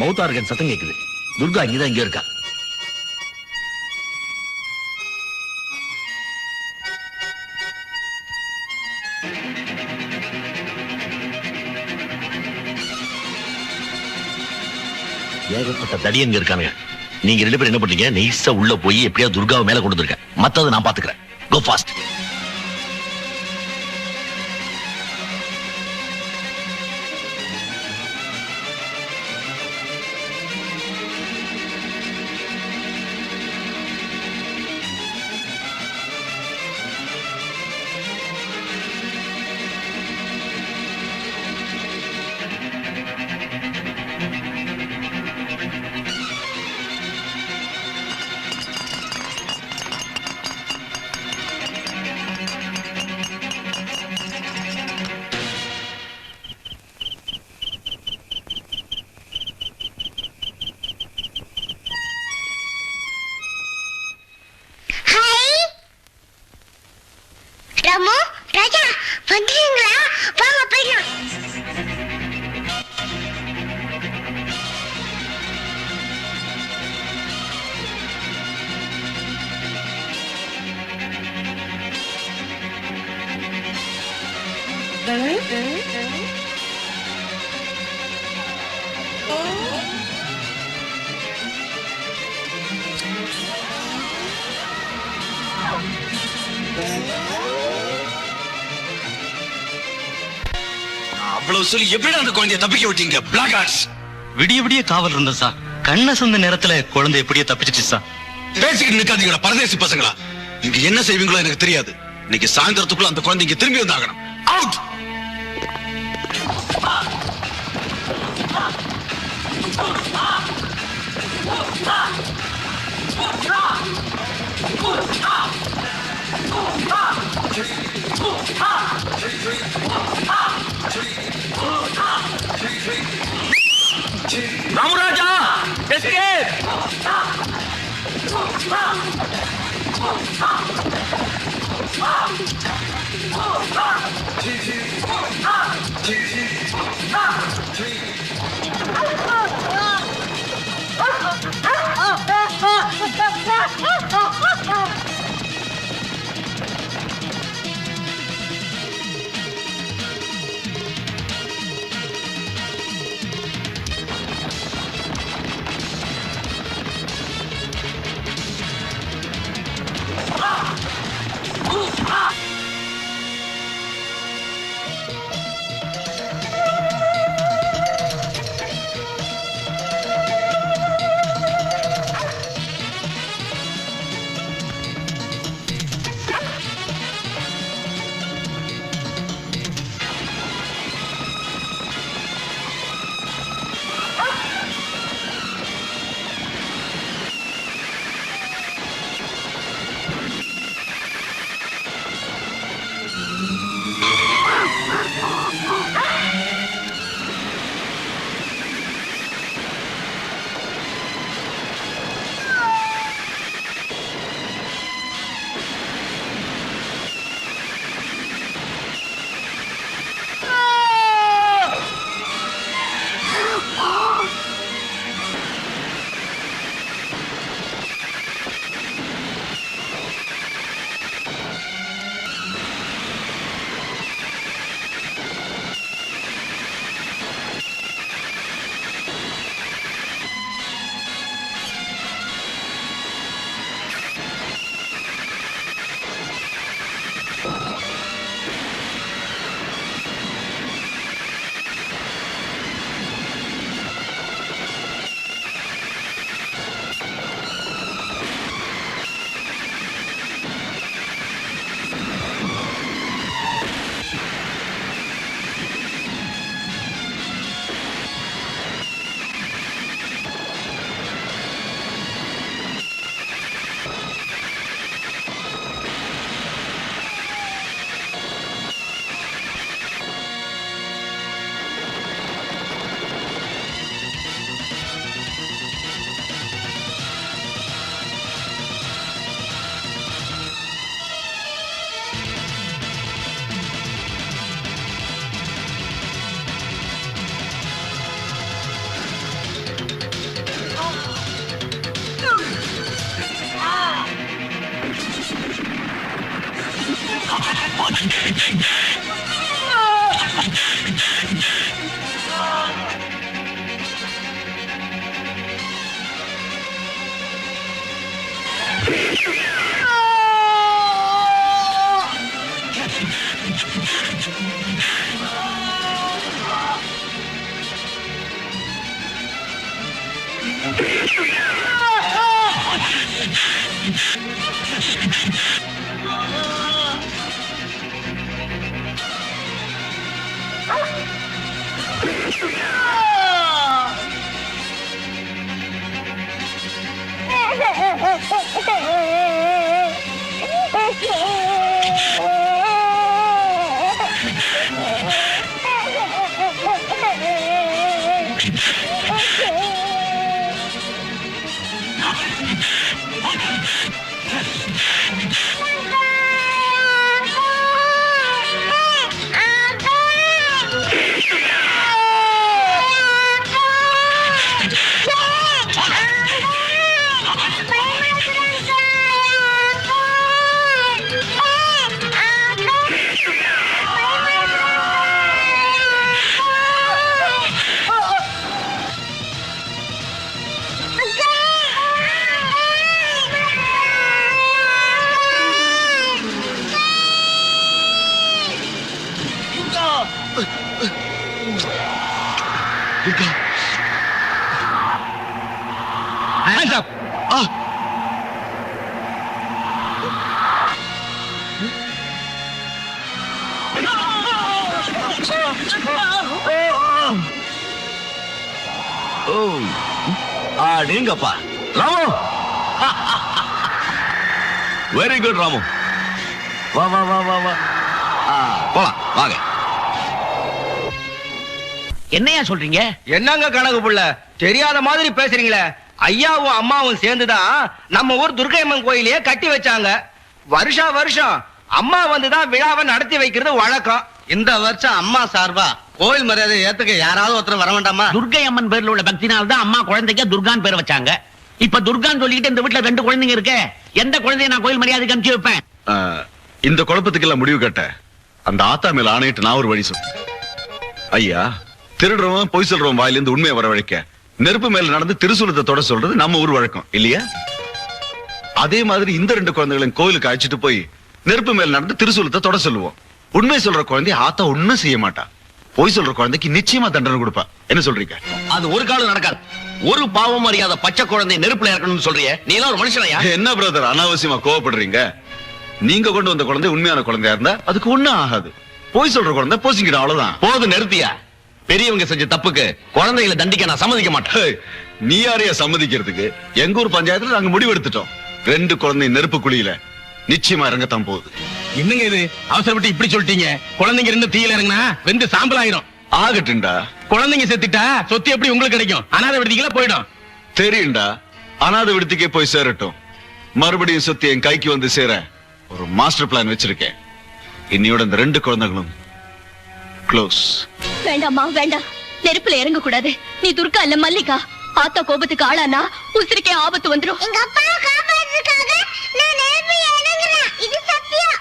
மௌத்தார்கன் சத்தம் கேக்குது. துர்கா இங்கதான் இங்க இருக்கா. ஏகப்பட்ட தடியங்க இருக்கானுங்க. நீங்க 2 பேரும் என்ன பண்றீங்க? நைஸா உள்ள போய் எப்படியா துர்காவை மேல கொண்டு வந்திருக்க. மத்தது நான் பாத்துக்கிறேன். Go fast. ராமு, ராஜா வந்துட்டீங்களா? வாங்க போயிடலாம். அவ்வளவு சொல்லி எப்படி அந்த குழந்தைய தப்பிக்க விட்டீங்க? Black arts. விடிய விடிய காவல் இருந்த சார். கண்ண சொந்த நேரத்துல குழந்தை எப்படியே தப்பிச்சிச்சு சார். பேசிக்கிட்டு நிக்காதீங்களா பரதேசி பசங்களா. இங்க என்ன செய்வீங்களோ எனக்கு தெரியாது. இன்னைக்கு சாயந்தரத்துக்குள்ள அந்த குழந்தை இங்க திரும்பி வந்தாகணும். Out. Ramaraja escape. Hands up. அடேங்கப்பா ராமு, வெரி குட் ராமு. வா வா வா வா வா, போலாம் வாங்க. என்னையா சொல்றீங்க? என்னங்க கணக்கு புள்ள தெரியாத மாதிரி பேசுறீங்களே. ஐயாவும் அம்மாவும் சேர்ந்துதான் நம்ம ஊர் துர்க்கையம்மன் கோயிலையே கட்டி வச்சாங்க. வருஷா வருஷம் அம்மா வந்துதான் விழாவை நடத்தி வைக்கிறது வழக்கம். இந்த வருஷம் அம்மா சார்பா கோயில் மரியாதை ஏத்துக்க யாராவது ஒருத்தர் வர வேண்டாமா? துர்கை அம்மன் பேர்ல உள்ள பக்தினால தான் அம்மா குழந்தைக்கு துர்கான் பேர் வச்சாங்க. இப்ப துர்கான் சொல்லிட்டு இந்த வீட்டுல 2 குழந்தைங்க இருக்கு. எந்த குழந்தைய நான் கோயில் மரியாதைக்கு அனுப்பிச்சு வைப்பேன்? இந்த குழப்பத்துக்கெல்லாம் முடிவு கட்ட அந்த ஆத்தா மேல ஆணையிட்டு நான் ஒரு வழி சொல்றேன். ஐயா, திருடுறவன் பொய் சொல்றவன் வாயிலிருந்து உண்மையை வரவழைக்க நெருப்பு மேல நடந்து திருசூலத்தை தொட சொல்றது நம்ம ஊர் வழக்கம் இல்லையா? அதே மாதிரி இந்த 2 குழந்தைகளையும் கோயிலுக்கு அழைச்சிட்டு போய் நெருப்பு மேல நடந்து திருசூலத்தை தொட சொல்லுவோம். உண்மை சொல்ற குழந்தைய ஆத்தா ஒண்ணும் செய்ய மாட்டா. பொய் சொல்ற குழந்தைக்கு நிச்சயமா தண்டனை கொடுப்பா. என்ன சொல்றீங்க? அது ஒரு காலம் நடக்காது. ஒரு பாவம் அறியாத பச்சை குழந்தை நெருப்புல இறக்கணும்னு சொல்றியே, நீ எல்லாம் ஒரு மனுஷனையா? என்ன பிரதர் அனாவசியமா கோவப்படுறீங்க? நீங்க கொண்டு வந்த குழந்தை உண்மையான குழந்தையா இருந்தா அதுக்கு ஒண்ணும் ஆகாது. பொய் சொல்ற குழந்தை போசிக்கிடும், அவ்வளவுதான். போது நிறுத்தியா. பெரியவங்க செஞ்ச தப்புக்கு குழந்தைகளை தண்டிக்க நான் சம்மதிக்க மாட்டேன். நீ யாரையா சம்மதிக்கிறதுக்கு? எங்க ஊர் பஞ்சாயத்துல நாங்க முடிவு எடுத்துட்டோம். 2 குழந்தை நெருப்பு குழியில நிச்சயமா இறங்கத்தான் போகுது. என்னங்க இது அவசரப்பட்டு இப்படி சொல்லிட்டீங்க? குழந்தைங்க 2 தீயில இறங்கினா வெந்து சாம்பல் ஆயிரும். ஆகட்டும்டா. குழந்தைங்க செத்துட்டா சொத்து எப்படி உங்களுக்கு கிடைக்கும்? அனாதை விடுதிகள போயிடும். தெரியும்டா, அனாதை விடுதிக்கே போய் சேரட்டும். மறுபடியும் சொத்து என் கைக்கு வந்து சேர ஒரு மாஸ்டர் பிளான் வச்சிருக்கேன். இன்னையோட இந்த 2 குழந்தைகளும் க்ளோஸ். வேண்டாமா வேண்டாம், நெருப்புல இறங்க கூடாது. நீ துர்கா இல்ல மல்லிகா. ஆத்தா கோபத்துக்கு ஆளானா உசிருக்கே ஆபத்து வந்துரும். எங்க அப்பாவை காப்பாத்துறதுக்காக நான் நெருப்புல இறங்குறேன். இது சத்தியம்.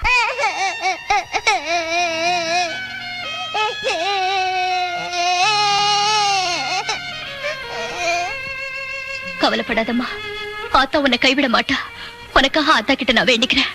கவலைப்படாதம்மா, ஆத்தா உன்னை கைவிட மாட்டா. உனக்காக ஆத்தா கிட்ட நான் வேண்டிக்கிறேன்.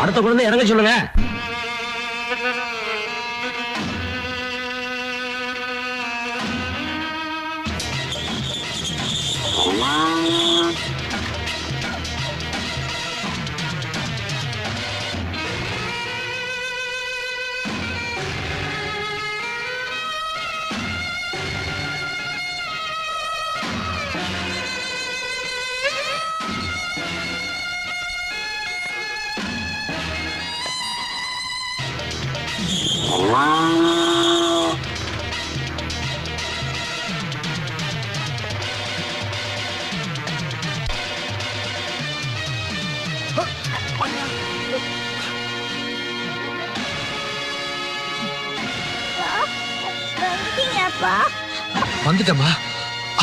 அடுத்த குழந்தை இறங்க சொல்லுங்க. வந்துட்டமா,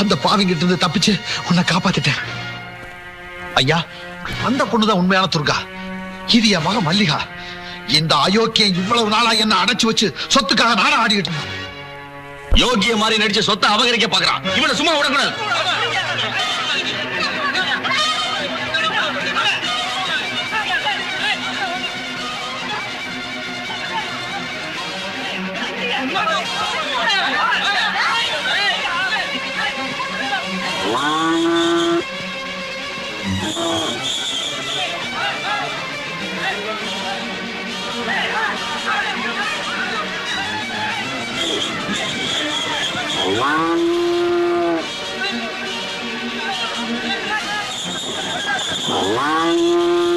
அந்த பாவிங்கிட்ட இருந்து தப்பிச்சு உன்னை காப்பாத்திட்டேன். ஐயா, அந்த பொண்ணுதான் உண்மையான துர்கா. இது என் மக மல்லிகா. இந்த அயோக்கியம் இவ்வளவு நாளா என்ன அடைச்சு வச்சு சொத்துக்காக நானும் ஆடிக்கிட்டு இருந்தேன். யோகிய மாதிரி நடிச்சு சொத்தை அபகரிக்க பாக்குறான். இவனை சும்மா விடக்கூடாது. ஐயோ!